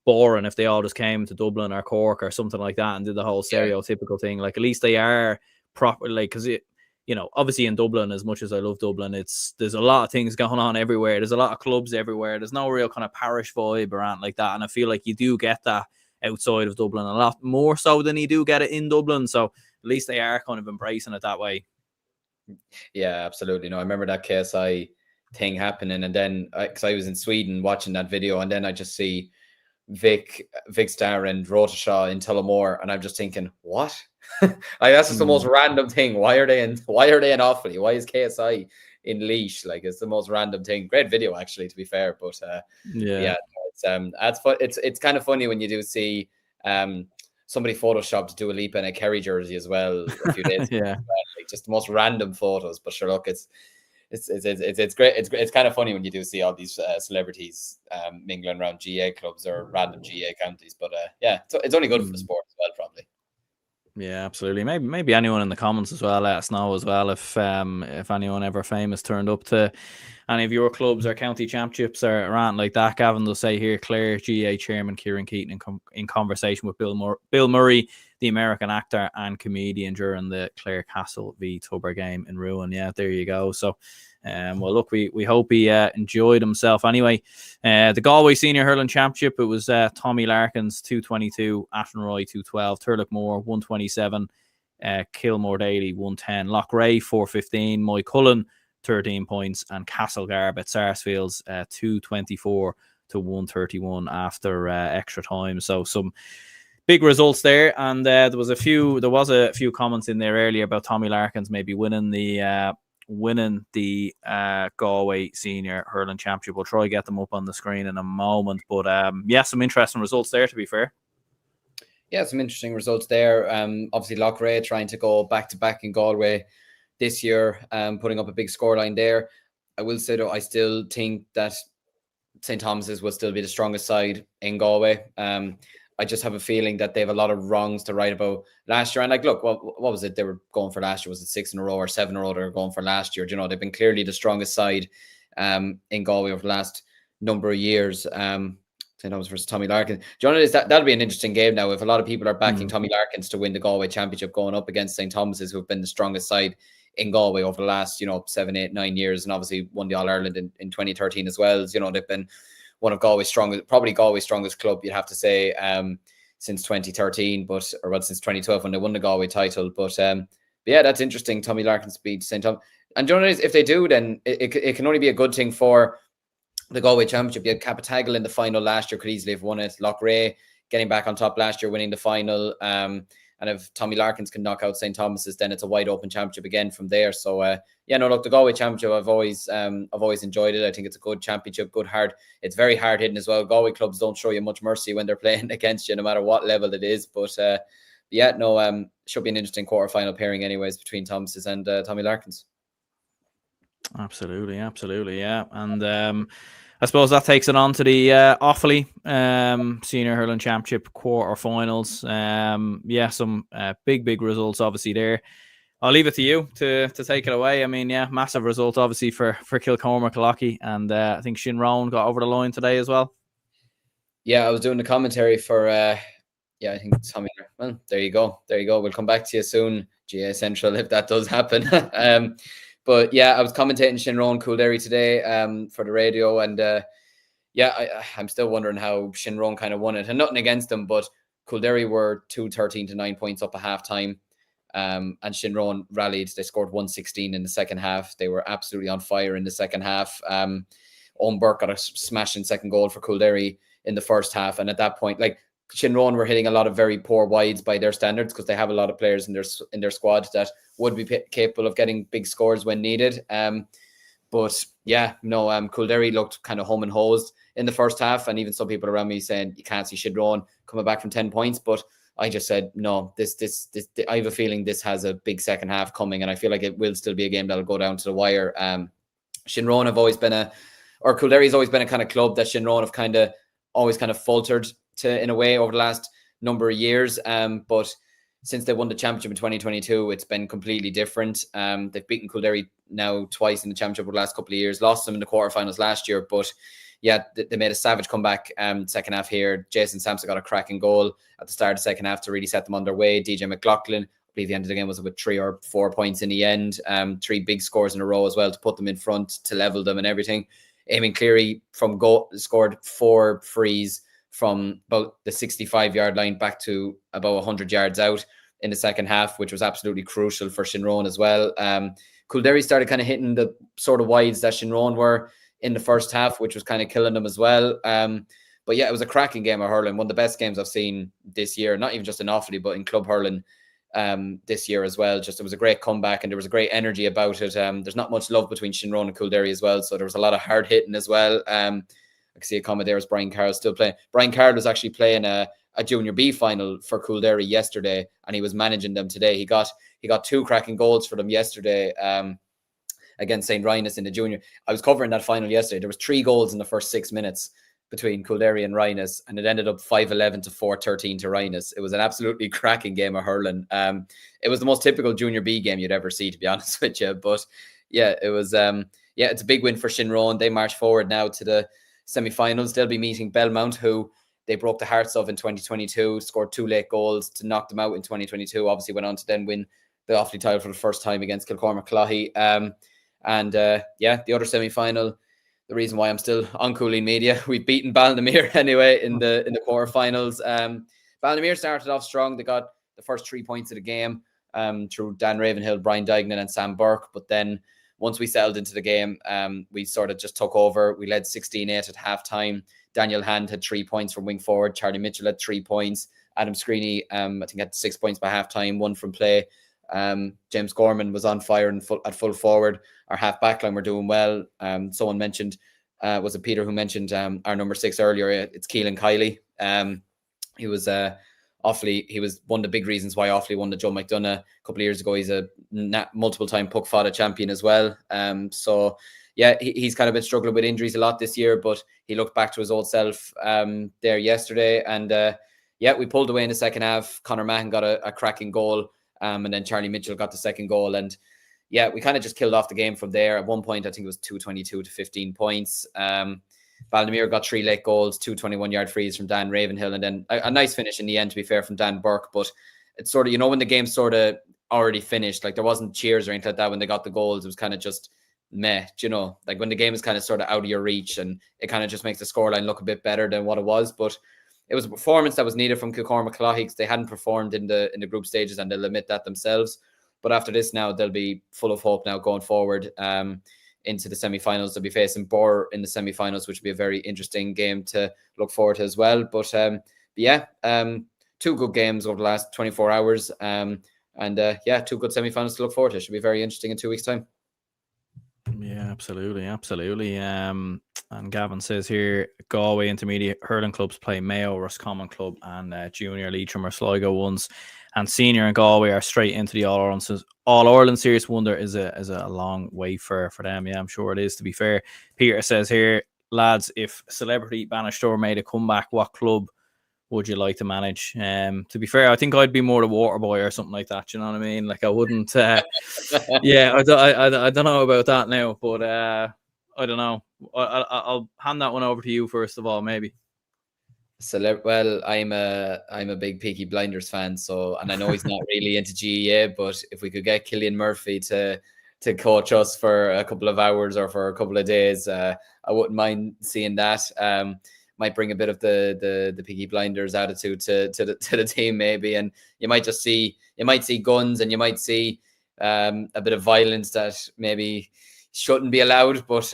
boring if they all just came to Dublin or Cork or something like that and did the whole stereotypical thing. Like, at least they are proper, like, because obviously in Dublin, as much as I love Dublin, there's a lot of things going on everywhere. There's a lot of clubs everywhere. There's no real kind of parish vibe or anything like that. And I feel like you do get that outside of Dublin a lot more so than you do get it in Dublin. So at least they are kind of embracing it that way. Yeah, absolutely. No, I remember that KSI thing happening, and then because I was in Sweden watching that video, and then I just see Vic Starr and Rotashaw in Tullamore, and I'm just thinking, what? That's just the most random thing. Why are they in Offaly? Why is KSI in Laois? Like, it's the most random thing. Great video, actually, to be fair. But it's kind of funny when you do see somebody photoshopped Dua Lipa in a Kerry jersey as well a few days ago. Like, just the most random photos. But sure, look, it's great. It's kind of funny when you do see all these celebrities mingling around GA clubs or random GA counties. But it's only good for the sport as well, probably. Yeah, absolutely. Maybe anyone in the comments as well, let us know as well if anyone ever famous turned up to any of your clubs or county championships or anything like that. Gavin will say here, Clare GA chairman Kieran Keaton in conversation with Bill Murray, the American actor and comedian, during the Clare Castle v Tubber game in Ruin. Yeah, there you go. So well, look, we hope he enjoyed himself anyway. The Galway Senior Hurling Championship, it was Tommy Larkins 222, Athenroy 212, Turlockmore 127, Kilmore Daly 110, Loughrea 415, Moy Cullen 13 points, and Castlegarb at Sarsfields 224 to 131 after extra time. So some big results there, and there was a few comments in there earlier about Tommy Larkins maybe winning the Galway Senior Hurling Championship. We'll try to get them up on the screen in a moment, but some interesting results there, to be fair. Yeah, some interesting results there. Obviously Loughrea trying to go back-to-back in Galway this year, putting up a big scoreline there. I will say, though, I still think that St. Thomas's will still be the strongest side in Galway. I just have a feeling that they have a lot of wrongs to write about last year. And like, look, what was it they were going for last year? Was it 6 in a row or 7 in a row they were going for last year? They've been clearly the strongest side in Galway over the last number of years. St. Thomas versus Tommy Larkins. That'll be an interesting game now. If a lot of people are backing Tommy Larkins to win the Galway Championship, going up against St. Thomas's, who've been the strongest side in Galway over the last 7, 8, 9 years, and obviously won the All-Ireland in 2013 as well. They've been one of Galway's strongest club, you'd have to say, since 2013, since 2012 when they won the Galway title. But yeah, that's interesting. Tommy Larkins beat St. Thomas. And if they do, then it can only be a good thing for the Galway Championship. You had Capitagle in the final last year, could easily have won it. Loughrea getting back on top last year, winning the final. And if Tommy Larkins can knock out St. Thomas's, then it's a wide open championship again from there. So the Galway Championship, I've always enjoyed it. I think it's a good championship, it's very hard hitting as well. Galway clubs don't show you much mercy when they're playing against you, no matter what level it is. But should be an interesting quarterfinal pairing anyways between Thomas's and Tommy Larkins. Absolutely, yeah. And I suppose that takes it on to the Offaly Senior Hurling Championship quarterfinals. Some big results obviously there. I'll leave it to you to take it away. I mean, massive result obviously for Kilcormac Lochie, and I think Shinrone got over the line today as well. Yeah, I was doing the commentary for I think Tommy. Well, there you go. We'll come back to you soon, GA Central, if that does happen. But yeah, I was commentating Shinrone Kildare today for the radio, and I'm still wondering how Shinrone kind of won it. And nothing against them, but Kildare were 13 to 9 points up at half time. And Shinrone rallied. They scored 116 in the second half. They were absolutely on fire in the second half. Owen Burke got a smashing second goal for Kildare in the first half. And at that point, like, Shinrone were hitting a lot of very poor wides by their standards, because they have a lot of players in their squad that would be capable of getting big scores when needed. Kildare looked kind of home and hosed in the first half, and even some people around me saying you can't see Shinrone coming back from 10 points. But I just said no. This I have a feeling this has a big second half coming, and I feel like it will still be a game that'll go down to the wire. Shinrone have always been Kildare's always been a kind of club that Shinrone have always faltered to, in a way, over the last number of years. But since they won the championship in 2022, it's been completely different. They've beaten Kildare now twice in the championship over the last couple of years, lost them in the quarterfinals last year. But yeah, they made a savage comeback second half here. Jason Sampson got a cracking goal at the start of the second half to really set them on their way. DJ McLaughlin, I believe the end of the game was with 3 or 4 points in the end. 3 big scores in a row as well to put them in front, to level them and everything. Eamon Cleary from goal scored 4 frees from about the 65-yard line back to about 100 yards out in the second half, which was absolutely crucial for Shinrone as well. Kildare started kind of hitting the sort of wides that Shinrone were in the first half, which was kind of killing them as well. But yeah, it was a cracking game of hurling. One of the best games I've seen this year, not even just in Offaly, but in club hurling this year as well. Just, it was a great comeback and there was a great energy about it. There's not much love between Shinrone and Kildare as well, so there was a lot of hard hitting as well. I can see a comment there as Brian Carroll still playing. Brian Carroll was actually playing a Junior B final for Kildare yesterday, and he was managing them today. He got 2 cracking goals for them yesterday against St. Rhinus in the junior. I was covering that final yesterday. There was 3 goals in the first 6 minutes between Kildare and Rhinus, and it ended up 5-11 to 4-13 to Rhinus. It was an absolutely cracking game of hurling. It was the most typical Junior B game you'd ever see, to be honest with you. But yeah, it was it's a big win for Shinrone. They march forward now to the semi-finals. They'll be meeting Belmullet, who they broke the hearts of in 2022, scored 2 late goals to knock them out in 2022. Obviously went on to then win the Offaly title for the first time against Kilcormac. The other semi-final, the reason why I'm still on Cooling Media, we've beaten Ballinamere anyway in the quarterfinals. Ballinamere started off strong. They got the first 3 points of the game through Dan Ravenhill, Brian Dignan and Sam Burke. But then once we settled into the game, we sort of just took over. We led 16-8 at halftime. Daniel Hand had 3 points from wing forward. Charlie Mitchell had 3 points. Adam Screeney, I think, had 6 points by halftime, 1 from play. James Gorman was on fire and at full forward. Our half back line were doing well. Someone mentioned, was it Peter who mentioned our number 6 earlier? It's Keelan Kiley. He was Offaly. He was one of the big reasons why Offaly won the Joe McDonough a couple of years ago. He's a multiple-time Puck Fada champion as well. So yeah, he's kind of been struggling with injuries a lot this year, but he looked back to his old self there yesterday. And we pulled away in the second half. Conor Mahon got a cracking goal. And then Charlie Mitchell got the second goal. And yeah, we kind of just killed off the game from there. At one point, I think it was 222 to 15 points. Ballinamere got 3 late goals, 2 21-yard frees from Dan Ravenhill, and then a nice finish in the end, to be fair, from Dan Burke. But it's sort of, when the game's sort of already finished, like there wasn't cheers or anything like that when they got the goals. It was kind of just meh, like when the game is kind of sort of out of your reach, and it kind of just makes the scoreline look a bit better than what it was. But it was a performance that was needed from Kilcormac because they hadn't performed in the group stages, and they'll admit that themselves. But after this now, they'll be full of hope now going forward into the semi-finals. They'll be facing Bor in the semi-finals, which will be a very interesting game to look forward to as well. But 2 good games over the last 24 hours. 2 good semi-finals to look forward to. It should be very interesting in 2 weeks' time. Yeah, absolutely. And Gavin says here, Galway intermediate hurling clubs play Mayo, Roscommon club, and junior Leitrim or Sligo ones, and senior and Galway are straight into the All-Ireland Serious Wonder. Is a long way for them. Yeah, I'm sure it is, to be fair. Peter says here, lads, if Celebrity Bannister made a comeback, what club would you like to manage? To be fair, I think I'd be more the Waterboy or something like that. You know what I mean? Like I wouldn't. I don't know about that now, but I don't know. I'll hand that one over to you first of all, maybe. Well, I'm a big Peaky Blinders fan, and I know he's not really into GEA, but if we could get Cillian Murphy to coach us for a couple of hours or for a couple of days, I wouldn't mind seeing that. Might bring a bit of the Peaky Blinders attitude to the team maybe, and you might see guns, and you might see a bit of violence that maybe shouldn't be allowed, but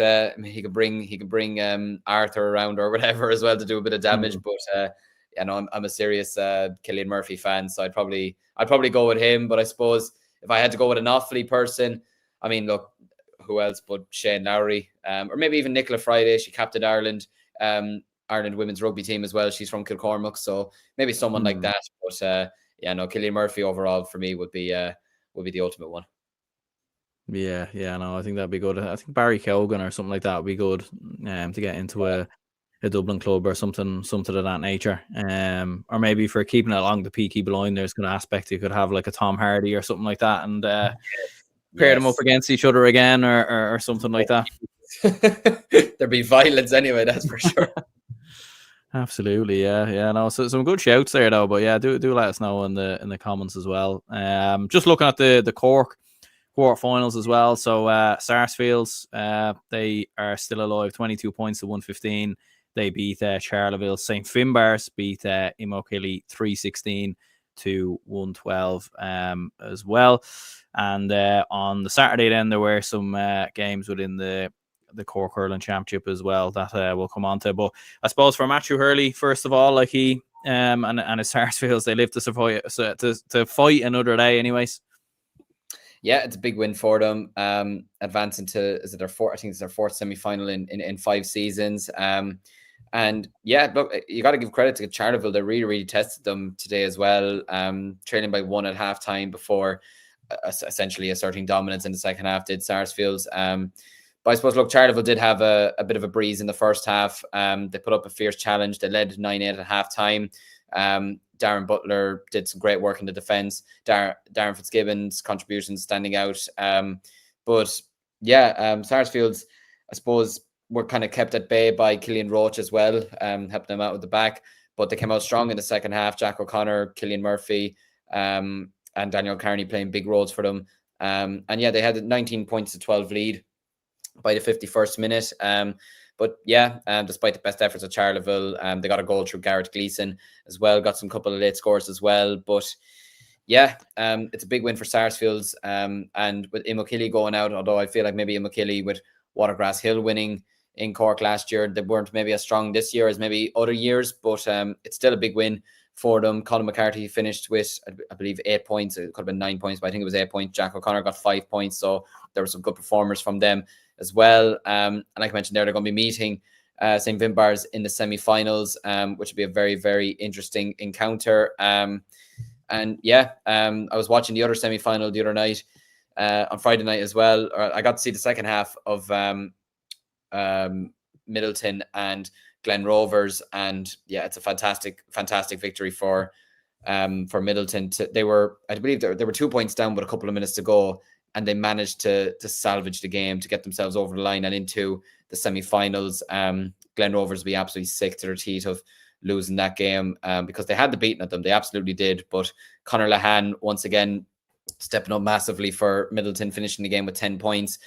he could bring Arthur around or whatever as well to do a bit of damage. But I'm a serious Cillian Murphy fan, so I'd probably go with him. But I suppose if I had to go with an Offaly person, I mean, look, who else but Shane Lowry, or maybe even Nicola Friday. She captained Ireland women's rugby team as well. She's from Kilcormac, so maybe someone like that. But Cillian Murphy overall for me would be the ultimate one. Yeah, I think that'd be good. I think Barry Keoghan or something like that would be good to get into a Dublin club or something of that nature. Or maybe for keeping it along the Peaky Blinders kind of aspect, you could have like a Tom Hardy or something like that, and pair them up against each other again, or something like that. There'd be violence anyway, that's for sure. Absolutely, yeah. No, so some good shouts there though, but yeah, do let us know in the comments as well. Just looking at the Cork quarterfinals as well. So Sarsfields, they are still alive, 22 points to 115. They beat Charleville. St. Finbarrs beat Imokilly 316 to 112 as well. And on the Saturday then there were some games within the Cork Hurling Championship as well that we'll come on to. But I suppose for Matthew Hurley, first of all, like he and his Sarsfields, they live to survive, to fight another day anyways. Yeah, it's a big win for them. Advancing to, is it their fourth? I think it's their fourth semi-final in 5 seasons. And yeah, look, you got to give credit to Charleville. They really tested them today as well. Trailing by 1 at halftime before essentially asserting dominance in the second half did Sarsfields. But I suppose, look, Charleville did have a bit of a breeze in the first half. They put up a fierce challenge. They led 9-8 at halftime. Darren Butler did some great work in the defence. Darren Fitzgibbon's contributions standing out. But yeah, Sarsfields, I suppose, were kind of kept at bay by Killian Roach as well, helping them out with the back. But they came out strong in the second half. Jack O'Connor, Killian Murphy, and Daniel Carney playing big roles for them. And yeah, they had a 19 points to 12 lead by the 51st minute. But yeah, despite the best efforts of Charleville, they got a goal through Garrett Gleeson as well, got some couple of late scores as well. But yeah, it's a big win for Sarsfields. And with Imokilly going out, although I feel like maybe Imokilly with Watergrass Hill winning in Cork last year, they weren't maybe as strong this year as maybe other years, but it's still a big win for them. Colin McCarthy finished with, I believe, 8 points. It could have been 9 points, but I think it was 8 points. Jack O'Connor got 5 points, so there were some good performers from them as well. And like I mentioned there, they're going to be meeting St. Finbarrs in the semi-finals, which will be a very, very interesting encounter. And yeah, I was watching the other semi-final the other night, on Friday night as well. I got to see the second half of Middleton and Glen Rovers, and yeah, it's a fantastic victory for Middleton. I believe they were 2 points down with a couple of minutes to go, and they managed to salvage the game to get themselves over the line and into the semi-finals. Glen Rovers will be absolutely sick to their teeth of losing that game, because they had the beating at them. They absolutely did. But Conor Lahan, once again, stepping up massively for Middleton, finishing the game with 10 points.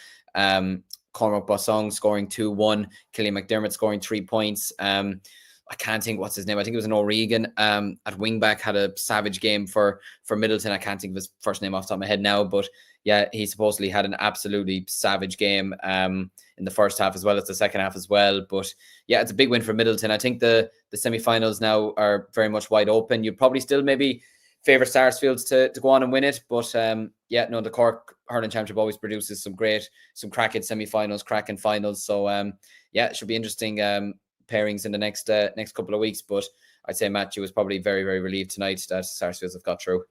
Cormac Bossong scoring 2-1. Killian McDermott scoring 3 points. I can't think what's his name. I think it was an O'Regan at wingback, had a savage game for Middleton. I can't think of his first name off the top of my head now, but yeah, he supposedly had an absolutely savage game in the first half as well as the second half as well. But yeah, it's a big win for Middleton. I think the semi-finals now are very much wide open. You'd probably still maybe favour Sarsfields to go on and win it, but yeah, no, the Cork Hurling Championship always produces some cracking semi-finals, cracking finals. So yeah, it should be interesting pairings in the next couple of weeks. But I'd say Matthew was probably very, very relieved tonight that Sarsfields have got through.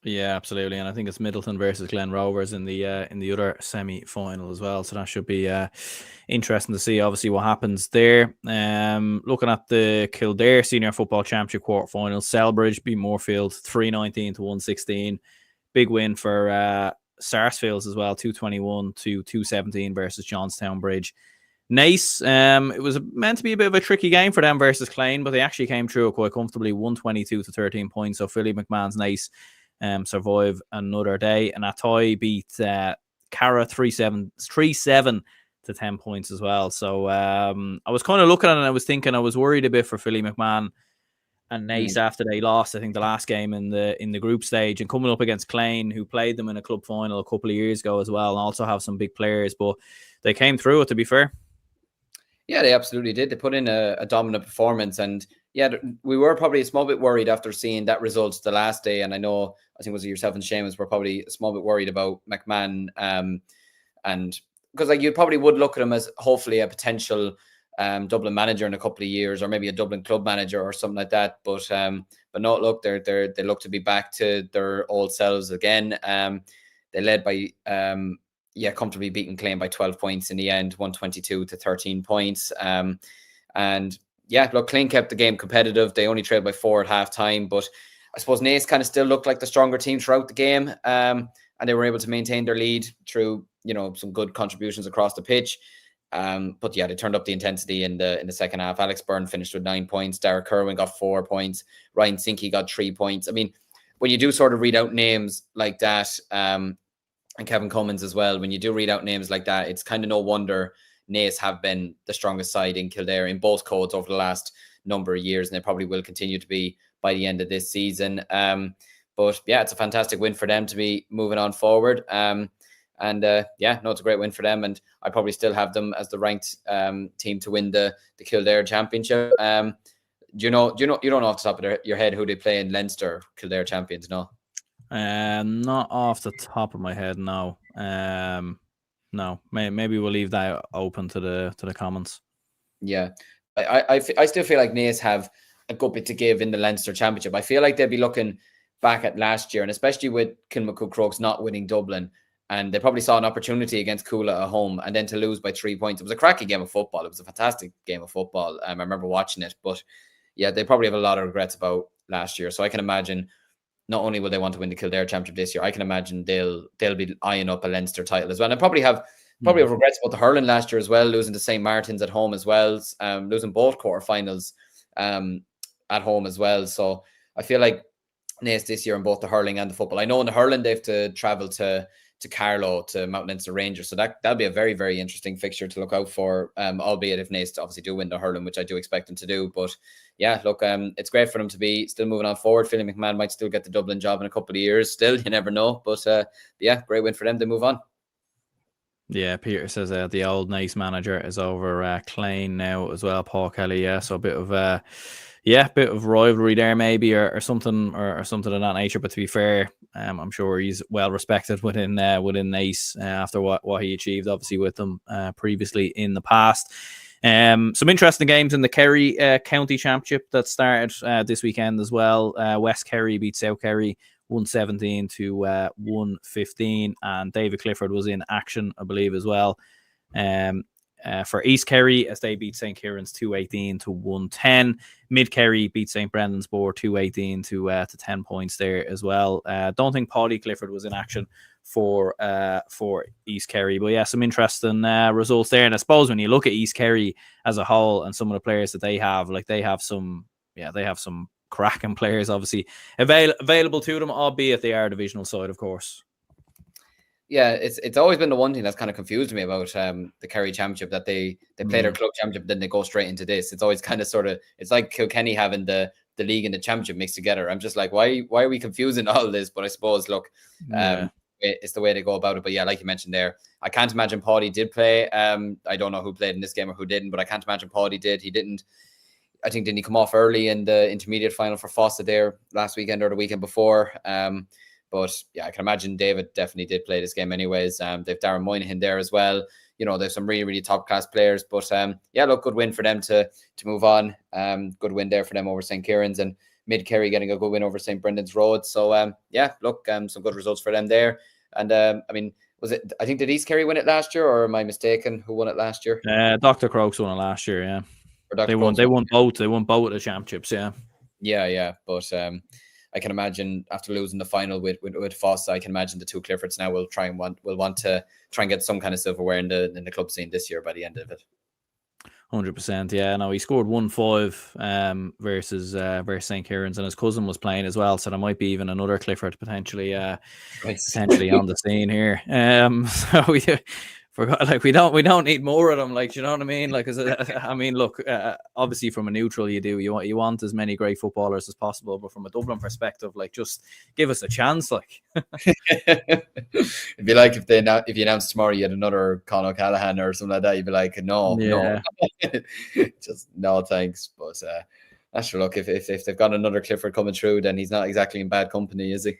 Yeah, absolutely, and I think it's Middleton versus Glen Rovers in the other semi-final as well. So that should be interesting to see, obviously, what happens there. Looking at the Kildare Senior Football Championship quarter-final, Selbridge beat Moorfield 319 to 116. Big win for Sarsfields as well, 221 to 217 versus Johnstown Bridge. Nice. It was meant to be a bit of a tricky game for them versus Clane, but they actually came through it quite comfortably, 122 to 13 points. So Philly McMahon's Nice survive another day, and Atoy beat Cara 3-7 to 10 points as well. So I was kind of looking at it and I was thinking, I was worried a bit for Philly McMahon and Nice after they lost, I think, the last game in the group stage, and coming up against Clane, who played them in a club final a couple of years ago as well, and also have some big players, but they came through it, to be fair. Yeah, they absolutely did. They put in a dominant performance, and yeah, we were probably a small bit worried after seeing that result the last day. And I think it was yourself and Seamus were probably a small bit worried about McMahon, and because like you probably would look at him as hopefully a potential Dublin manager in a couple of years, or maybe a Dublin club manager or something like that. But no, look, they look to be back to their old selves again. They led by comfortably beating Clane by 12 points in the end, 122 to 13 points. And yeah, look, Clane kept the game competitive. They only trailed by 4 at half time, but I suppose Naas kind of still looked like the stronger team throughout the game. And they were able to maintain their lead through, some good contributions across the pitch. But yeah, they turned up the intensity in the second half. Alex Byrne finished with 9 points. Derek Kerwin got 4 points. Ryan Sinke got 3 points. I mean, when you do sort of read out names like that, and Kevin Cummins as well, when you do read out names like that, it's kind of no wonder Naas have been the strongest side in Kildare in both codes over the last number of years, and they probably will continue to be by the end of this season. But yeah, it's a fantastic win for them to be moving on forward. Yeah, no, it's a great win for them, and I probably still have them as the ranked team to win the Kildare championship. You don't know off the top of your head who they play in Leinster Kildare champions, no? Not off the top of my head, no. No, maybe we'll leave that open to the comments. Yeah, I still feel like Naas have a good bit to give in the Leinster championship. I feel like they'll be looking back at last year, and especially with Kilmacud Crokes not winning Dublin, and they probably saw an opportunity against Coola at home, and then to lose by 3 points. It was a cracking game of football. It was a fantastic game of football. I remember watching it, but yeah, they probably have a lot of regrets about last year. So I can imagine not only will they want to win the Kildare championship this year, I can imagine they'll be eyeing up a Leinster title as well. And probably have regrets about the hurling last year as well, losing to St. Martin's at home as well, losing both quarterfinals at home as well. So I feel like Naas this year in both the hurling and the football. I know in the hurling they have to travel to Carlow, to Mount Leinster Rangers, so that'll be a very, very interesting fixture to look out for, albeit if Naas obviously do win the hurling, which I do expect them to do. But yeah, look, it's great for them to be still moving on forward. Philly McMahon might still get the Dublin job in a couple of years still, you never know, but yeah, great win for them to move on. Yeah, Peter says the old Naas manager is over Clane now as well, Paul Kelly. Yeah, so a bit of bit of rivalry there maybe, or something of that nature. But to be fair, I'm sure he's well respected within Naas after what he achieved, obviously, with them previously in the past. Some interesting games in the Kerry County Championship that started this weekend as well. West Kerry beat South Kerry 117 to 115, and David Clifford was in action, I believe, as well. For East Kerry, as they beat St. Kieran's 218 to 110. Mid Kerry beat St. Brendan's Bore 218 to 10 points there as well. Don't think Paddy Clifford was in action for East Kerry, but yeah, some interesting results there. And I suppose when you look at East Kerry as a whole and some of the players that they have, like they have some cracking players obviously available to them, albeit they are a divisional side, of course. Yeah, it's always been the one thing that's kind of confused me about the Kerry Championship, that they play their club championship, then they go straight into this. It's always kind of it's like Kilkenny having the league and the championship mixed together. I'm just like, why are we confusing all this? But I suppose, look, it's the way they go about it. But yeah, like you mentioned there, I can't imagine Paddy did play. I don't know who played in this game or who didn't, but I can't imagine Paddy did. He didn't. I think didn't he come off early in the intermediate final for Fossa there last weekend or the weekend before? But yeah, I can imagine David definitely did play this game anyways. They've Darren Moynihan there as well. You know, there's some really, really top class players. But yeah, look, good win for them to move on. Good win there for them over St. Kieran's, and Mid Kerry getting a good win over St. Brendan's Road. So yeah, look, some good results for them there. And I mean, I think did East Kerry win it last year, or am I mistaken? Who won it last year? Dr. Crokes won it last year, yeah. They won both. They won both of the championships, yeah. Yeah. But I can imagine after losing the final with Fossa, I can imagine the two Cliffords now will want to try and get some kind of silverware in the club scene this year by the end of it. 100%, yeah. No, he scored 1-5 versus St. Kieran's, and his cousin was playing as well, so there might be even another Clifford potentially on the scene here. So we don't need more of them, like, you know what I mean? Like, I mean, look, obviously from a neutral, you want as many great footballers as possible, but from a Dublin perspective, like, just give us a chance, like. It'd be like if you announced tomorrow you had another Conor O'Callaghan or something like that, you'd be like, no, just no thanks. But that's sure. Look, if they've got another Clifford coming through, then he's not exactly in bad company, is he?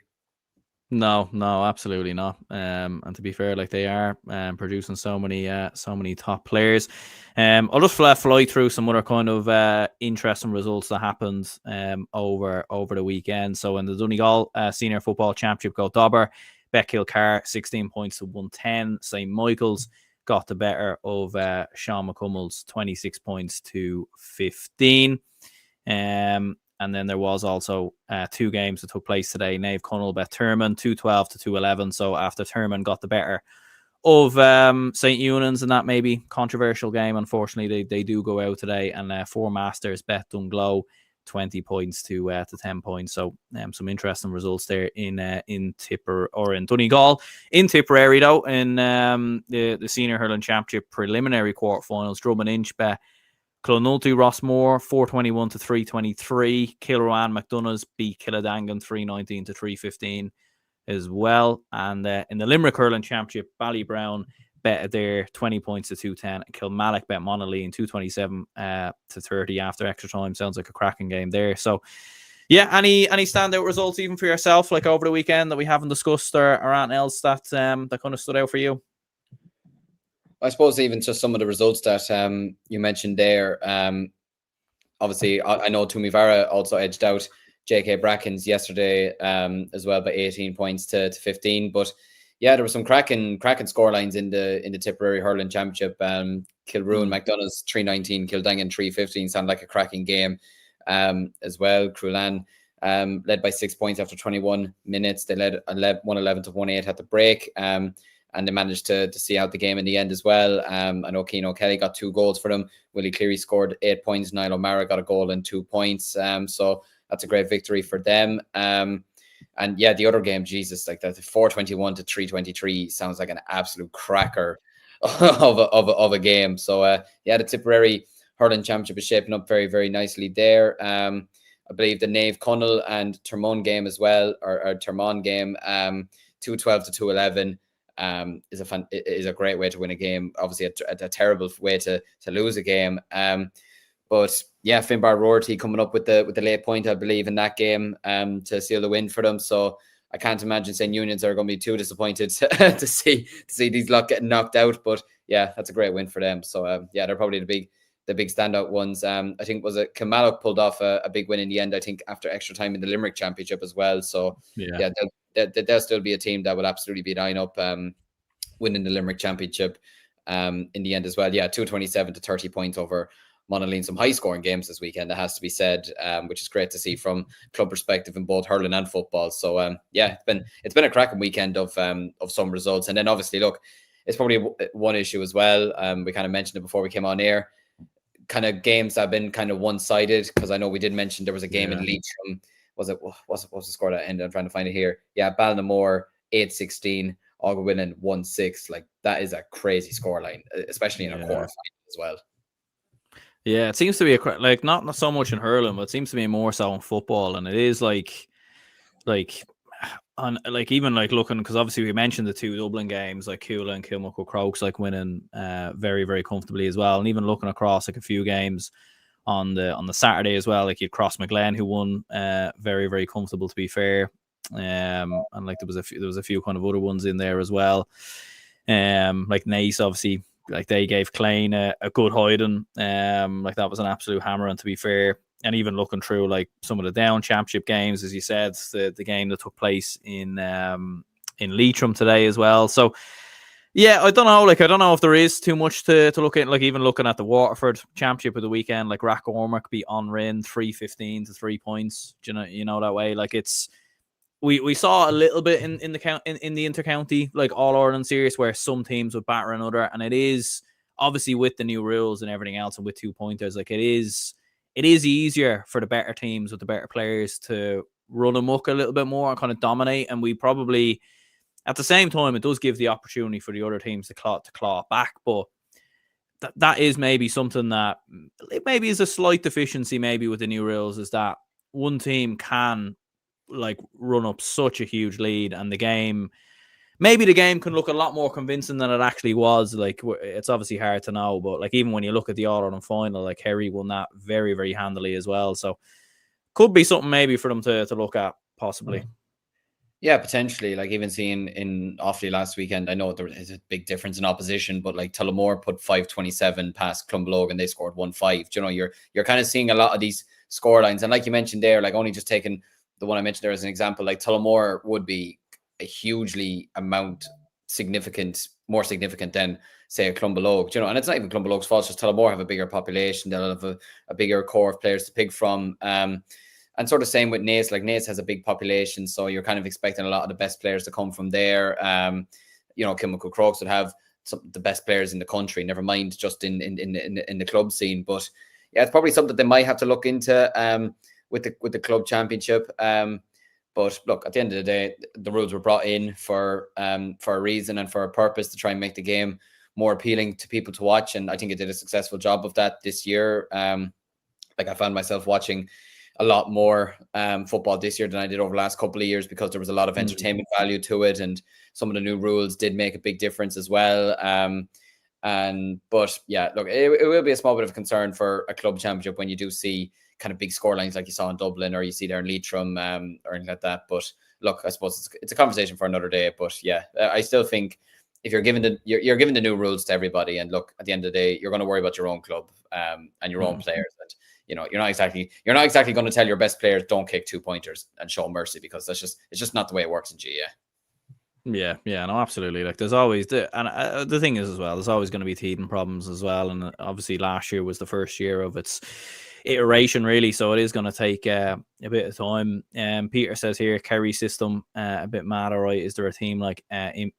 No, absolutely not. And to be fair, like, they are producing so many top players. I'll just fly through some other kind of interesting results that happened over the weekend. So in the Donegal Senior Football Championship, go Dobber, Kilcar 16 points to 110. St. Michael's got the better of Sean McCummell's 26 points to 15. And then there was also two games that took place today. Nave Connell bet Thurman 212 to 211. So after Thurman got the better of St. Eunan's and that maybe controversial game. Unfortunately, they do go out today, and 4 Masters bet Dunglow 20 points to 10 points. So some interesting results there in Tipper or in Donegal. In Tipperary though, in the Senior Hurling Championship preliminary quarterfinals, Drummond Inch bet Clonulty Rossmore 421 to 323. Kilrowan McDonough's beat Killadangan 319 to 315 as well. And in the Limerick Hurling Championship, Ballybrown bet there 20 points to 210. Kilmallock bet Monaghan 227 to 30 after extra time. Sounds like a cracking game there. So yeah, any standout results even for yourself, like over the weekend, that we haven't discussed, or anything else that that kind of stood out for you? I suppose even just some of the results that you mentioned there. Obviously, I know Tumivara also edged out JK Brackens yesterday as well by 18 points to 15. But yeah, there were some cracking scorelines in the Tipperary Hurling Championship. Kilrowan McDonough's 319, Kildangan 315. Sound like a cracking game as well. Crulan led by 6 points after 21 minutes. They led 111 to 1-8 at the break. And they managed to see out the game in the end as well. I know Keane O'Kelly got 2 goals for them. Willie Cleary scored 8 points. Niall O'Mara got a goal and 2 points. So that's a great victory for them. And yeah, the other game, Jesus, like that 421 to 323 sounds like an absolute cracker of a game. So yeah, the Tipperary Hurling Championship is shaping up very, very nicely there. I believe the Nave Connell and Termon game as well, or Termon game, 212 to 211. Is a great way to win a game. Obviously, a terrible way to lose a game. But yeah, Finbar Rorty coming up with the late point, I believe, in that game to seal the win for them. So I can't imagine St. Unions are going to be too disappointed to see these lot getting knocked out. But yeah, that's a great win for them. So yeah, they're probably the big standout ones. I think was it Kilmallock pulled off a big win in the end, I think, after extra time in the Limerick Championship as well. So yeah, there'll still be a team that will absolutely be lined up winning the Limerick Championship in the end as well. Yeah, 227 to 30 points over Monaghan. Some high scoring games this weekend, that has to be said, which is great to see from club perspective in both hurling and football. So yeah, it's been a cracking weekend of some results. And then obviously, look, it's probably one issue as well. We kind of mentioned it before we came on air. Kind of games that have been kind of one-sided, because I know we did mention there was a game in Leitrim. What's the score that ended? I'm trying to find it here. Yeah, Ballinamore 8-16, Aughawillan 1-6. Like, that is a crazy scoreline, especially in a quarter final as well. Yeah, it seems to be like not so much in hurling, but it seems to be more so in football, and it is like on like even like looking, because obviously we mentioned the 2 Dublin games, like Coola and Kilmuck Crokes like winning very, very comfortably as well, and even looking across like a few games on the Saturday as well, like you had Crossmolina who won very, very comfortable, to be fair, and like there was a few kind of other ones in there as well, like Nace obviously, like they gave Klein a good hiding, like that was an absolute hammer, and to be fair. And even looking through like some of the down championship games, as you said, the game that took place in Leitrim today as well. So yeah, I don't know. Like, I don't know if there is too much to look at. Like, even looking at the Waterford Championship of the weekend, like Roscommon beat Onrin 3-15 to 3 points. Do you know that way? Like, it's we saw a little bit in the intercounty like All Ireland series where some teams would batter another, and it is obviously with the new rules and everything else, and with 2 pointers, like it is easier for the better teams with the better players to run amok a little bit more and kind of dominate. And we probably, at the same time, it does give the opportunity for the other teams to claw back. But that is maybe something that it maybe is a slight deficiency maybe with the new rules, is that one team can like run up such a huge lead, and the game can look a lot more convincing than it actually was. Like, it's obviously hard to know, but like even when you look at the All-Ireland final, like Kerry won that very, very handily as well. So could be something maybe for them to look at possibly. Yeah, potentially. Like even seeing in Offaly last weekend, I know there is a big difference in opposition, but like Tullamore put 5-27 past Clonbelogue and they scored 1-5. You know, you're kind of seeing a lot of these score lines, and like you mentioned there, like only just taking the one I mentioned there as an example, like Tullamore would be a hugely more significant than say a Clonbelogue, you know, and it's not even Clonbelogue's fault, just Tullamore have a bigger population, they'll have a bigger core of players to pick from, and sort of same with Naas. Like Naas has a big population, so you're kind of expecting a lot of the best players to come from there. Kilmacud Crokes would have some of the best players in the country, never mind just in the club scene. But yeah, it's probably something they might have to look into with the club championship. But look, at the end of the day, the rules were brought in for a reason and for a purpose, to try and make the game more appealing to people to watch. And I think it did a successful job of that this year. I found myself watching a lot more football this year than I did over the last couple of years, because there was a lot of entertainment value to it, and some of the new rules did make a big difference as well. But yeah, look, it will be a small bit of concern for a club championship when you do see kind of big scorelines like you saw in Dublin, or you see there in Leitrim, or anything like that. But look, I suppose it's a conversation for another day. But yeah, I still think if you're given the new rules to everybody, and look, at the end of the day, you're going to worry about your own club and your own players. And you're not exactly going to tell your best players don't kick 2-pointers and show mercy, because it's just not the way it works in GA. Yeah, no, absolutely. Like, there's always the thing is as well, there's always going to be teething problems as well, and obviously last year was the first year of its iteration, really, so it is going to take a bit of time. Peter says here, Kerry system a bit mad, all right. Is there a team like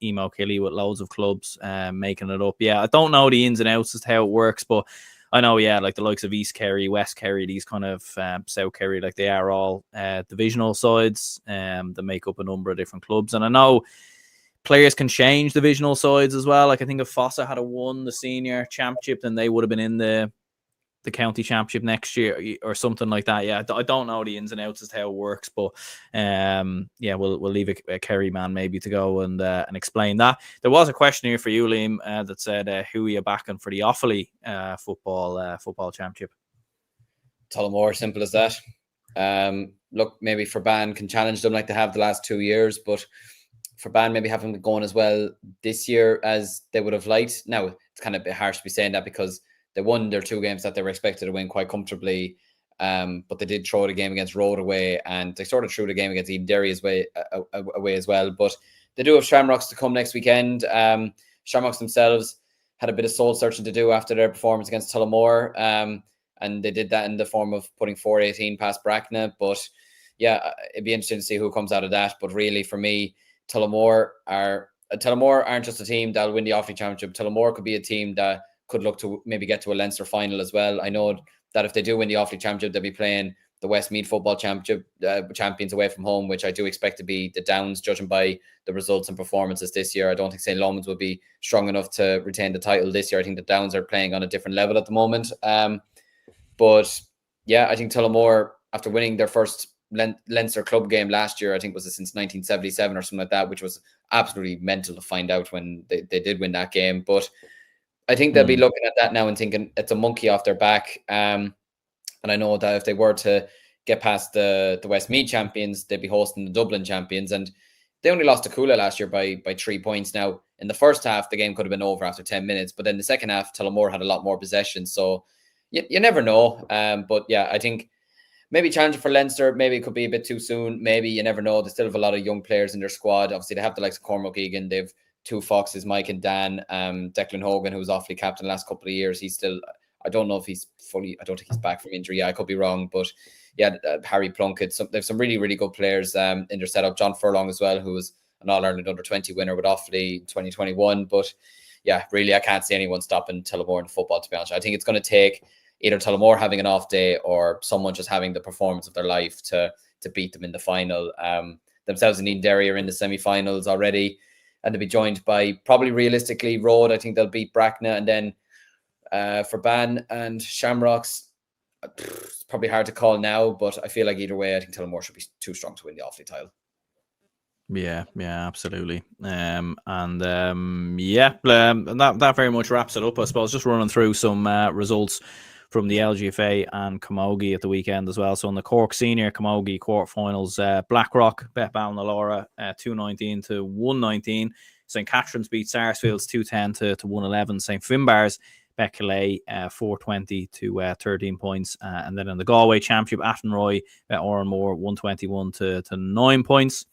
Emo Killy with loads of clubs making it up? Yeah, I don't know the ins and outs as to how it works, but I know, yeah, like the likes of East Kerry, West Kerry, these kind of South Kerry, like they are all divisional sides that make up a number of different clubs. And I know players can change divisional sides as well. Like, I think if Fossa had won the senior championship, then they would have been in the county championship next year or something like that. Yeah, I don't know the ins and outs as to how it works, but yeah, we'll leave a Kerry man maybe to go and explain that. There was a question here for you, Liam, that said, who are you backing for the Offaly football championship? Tullamore, simple as that. Look, maybe Forban can challenge them like they have the last 2 years, but Forban maybe haven't gone as well this year as they would have liked. Now, it's kind of a bit harsh to be saying that, because they won their 2 games that they were expected to win quite comfortably, but they did throw the game against Road away, and they sort of threw the game against Eden Derry away as well. But they do have Shamrocks to come next weekend. Shamrocks themselves had a bit of soul searching to do after their performance against Tullamore, and they did that in the form of putting 4-18 past Bracknell. But yeah, it'd be interesting to see who comes out of that. But really, for me, Tullamore aren't just a team that'll win the Offaly Championship. Tullamore could be a team that could look to maybe get to a Leinster final as well. I know that if they do win the Offaly Championship, they'll be playing the Westmeath Football Championship champions away from home, which I do expect to be the Downs, judging by the results and performances this year. I don't think St. Lomans will be strong enough to retain the title this year. I think the Downs are playing on a different level at the moment. But yeah, I think Tullamore, after winning their first Leinster club game last year, I think was it since 1977 or something like that, which was absolutely mental to find out when they did win that game. But I think they'll be looking at that now and thinking it's a monkey off their back. And I know that if they were to get past the Westmeath champions, they'd be hosting the Dublin champions. And they only lost to Coola last year by 3 points. Now, in the first half, the game could have been over after 10 minutes. But then the second half, Tullamore had a lot more possession. So you never know. But yeah, I think maybe challenging for Leinster, maybe it could be a bit too soon. Maybe, you never know. They still have a lot of young players in their squad. Obviously, they have the likes of Cormac Egan. They've 2 Foxes, Mike and Dan. Declan Hogan, who was Offaly captain the last couple of years, he's still, I don't know if he's fully, I don't think he's back from injury. Yeah, I could be wrong, but yeah, Harry Plunkett. They have some really, really good players in their setup. John Furlong as well, who was an All-Ireland Under-20 winner with Offaly in 2021. But yeah, really, I can't see anyone stopping Tullamore in football, to be honest. I think it's going to take either Tullamore having an off day or someone just having the performance of their life to beat them in the final. Themselves and Eden Derry are in the semi-finals already, and they'll be joined by, probably realistically, Road. I think they'll beat Bracknell, and then for Ban and Shamrocks, it's probably hard to call now, but I feel like either way, I think Tullamore should be too strong to win the Offaly title. Yeah, absolutely. And that very much wraps it up, I suppose. Just running through some results from the LGFA and Camogie at the weekend as well. So in the Cork Senior Camogie quarterfinals, Blackrock bet Ballinalora 219 to 119. St. Catherine's beat Sarsfields 210 to 111. St. Finbarr's bet Calais 420 to 13 points. And then in the Galway Championship, Athenroy bet Oranmore 121 to 9 points.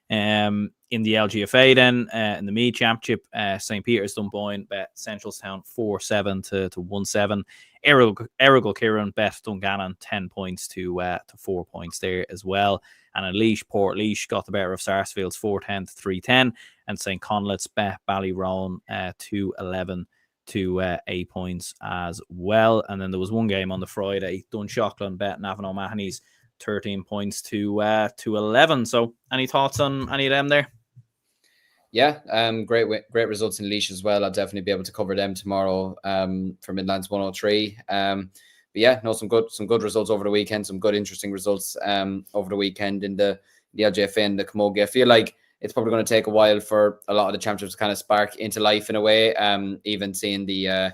In the LGFA then, in the Meath Championship, St. Peter's Dunboyne bet Centralstown 4-7 to 1-7. Errigal Kieran bet Dungannon 10 points to 4 points there as well. And at Laois, Port Laois got the better of Sarsfields 4-10 to 3-10. and St. Conlet's bet Ballyroan 2-11 to 8 points as well. And then there was one game on the Friday, Dunshaughlin bet Navan O'Mahony's 13 points to 11. So any thoughts on any of them there? Yeah, great results in Laois as well. I'll definitely be able to cover them tomorrow for Midlands 103. But yeah, no, some good results over the weekend, some good interesting results over the weekend in the LGFA and the Camogie. I feel like it's probably going to take a while for a lot of the championships to kind of spark into life in a way. Even seeing the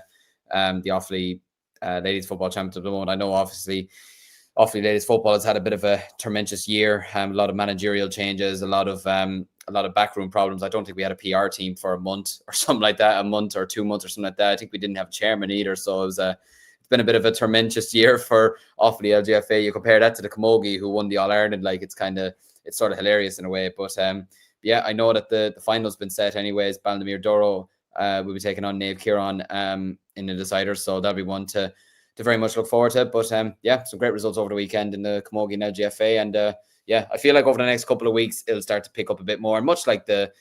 Offaly ladies football championship at the moment. I know obviously Offaly ladies football has had a bit of a tremendous year. A lot of managerial changes, a lot of backroom problems. I don't think we had a PR team for a month or something like that, a month or 2 months or something like that. I think we didn't have a chairman either. So it's been a bit of a tremendous year for Offaly LGFA. You compare that to the Camogie, who won the All Ireland, like it's sort of hilarious in a way. But yeah, I know that the final's been set anyways. Ballinamere Doro will be taking on Naomh Kieran in the deciders, so that'll be one to very much look forward to. But yeah, some great results over the weekend in the Camogie and LGFA, and yeah, I feel like over the next couple of weeks it'll start to pick up a bit more, much like the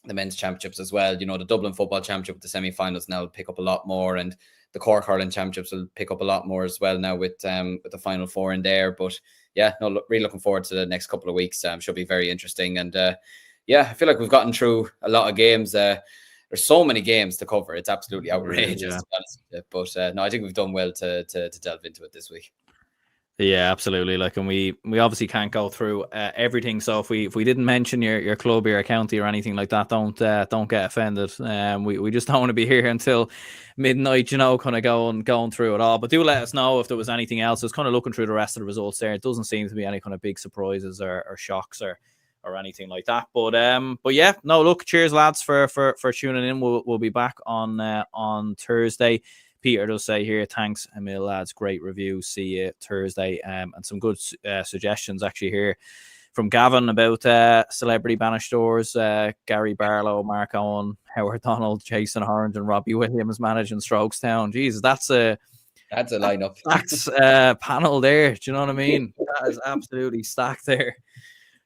men's championships as well. You know, the Dublin football championship with the semi-finals now will pick up a lot more, and the Cork hurling championships will pick up a lot more as well now with the final four in there. But yeah, no, really looking forward to the next couple of weeks. Should be very interesting. And yeah, I feel like we've gotten through a lot of games. There's so many games to cover. It's absolutely outrageous. Yeah. To be honest with you. But no, I think we've done well to delve into it this week. Yeah, absolutely. Like, and we obviously can't go through everything. So if we didn't mention your club or your county or anything like that, don't get offended. We just don't want to be here until midnight, you know, kind of going through it all. But do let us know if there was anything else. I was kind of looking through the rest of the results there. It doesn't seem to be any kind of big surprises or shocks or anything like that. But yeah, no, look, cheers lads for tuning in. We'll be back on Thursday. Peter does say here, thanks a mil lads, great review, see you Thursday. And some good suggestions actually here from Gavin about celebrity banishtors, Gary Barlow, Mark Owen, Howard Donald, Jason Orange and Robbie Williams managing Strokestown. Jesus, that's a lineup. That's panel there. Do you know what I mean? That is absolutely stacked there.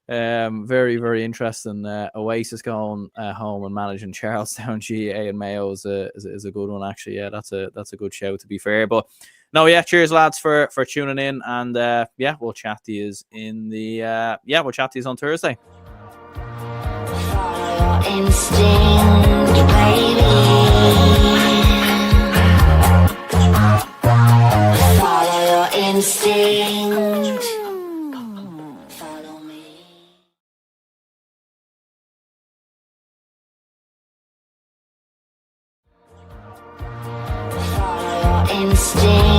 Very, very interesting. Oasis going home and managing Charlestown, GA and Mayo is a good one actually. Yeah, that's a good show to be fair. But no, yeah, cheers lads for tuning in, and yeah, we'll chat to you we'll chat to you on Thursday. Follow your instinct, baby. Follow your instinct. Instinct.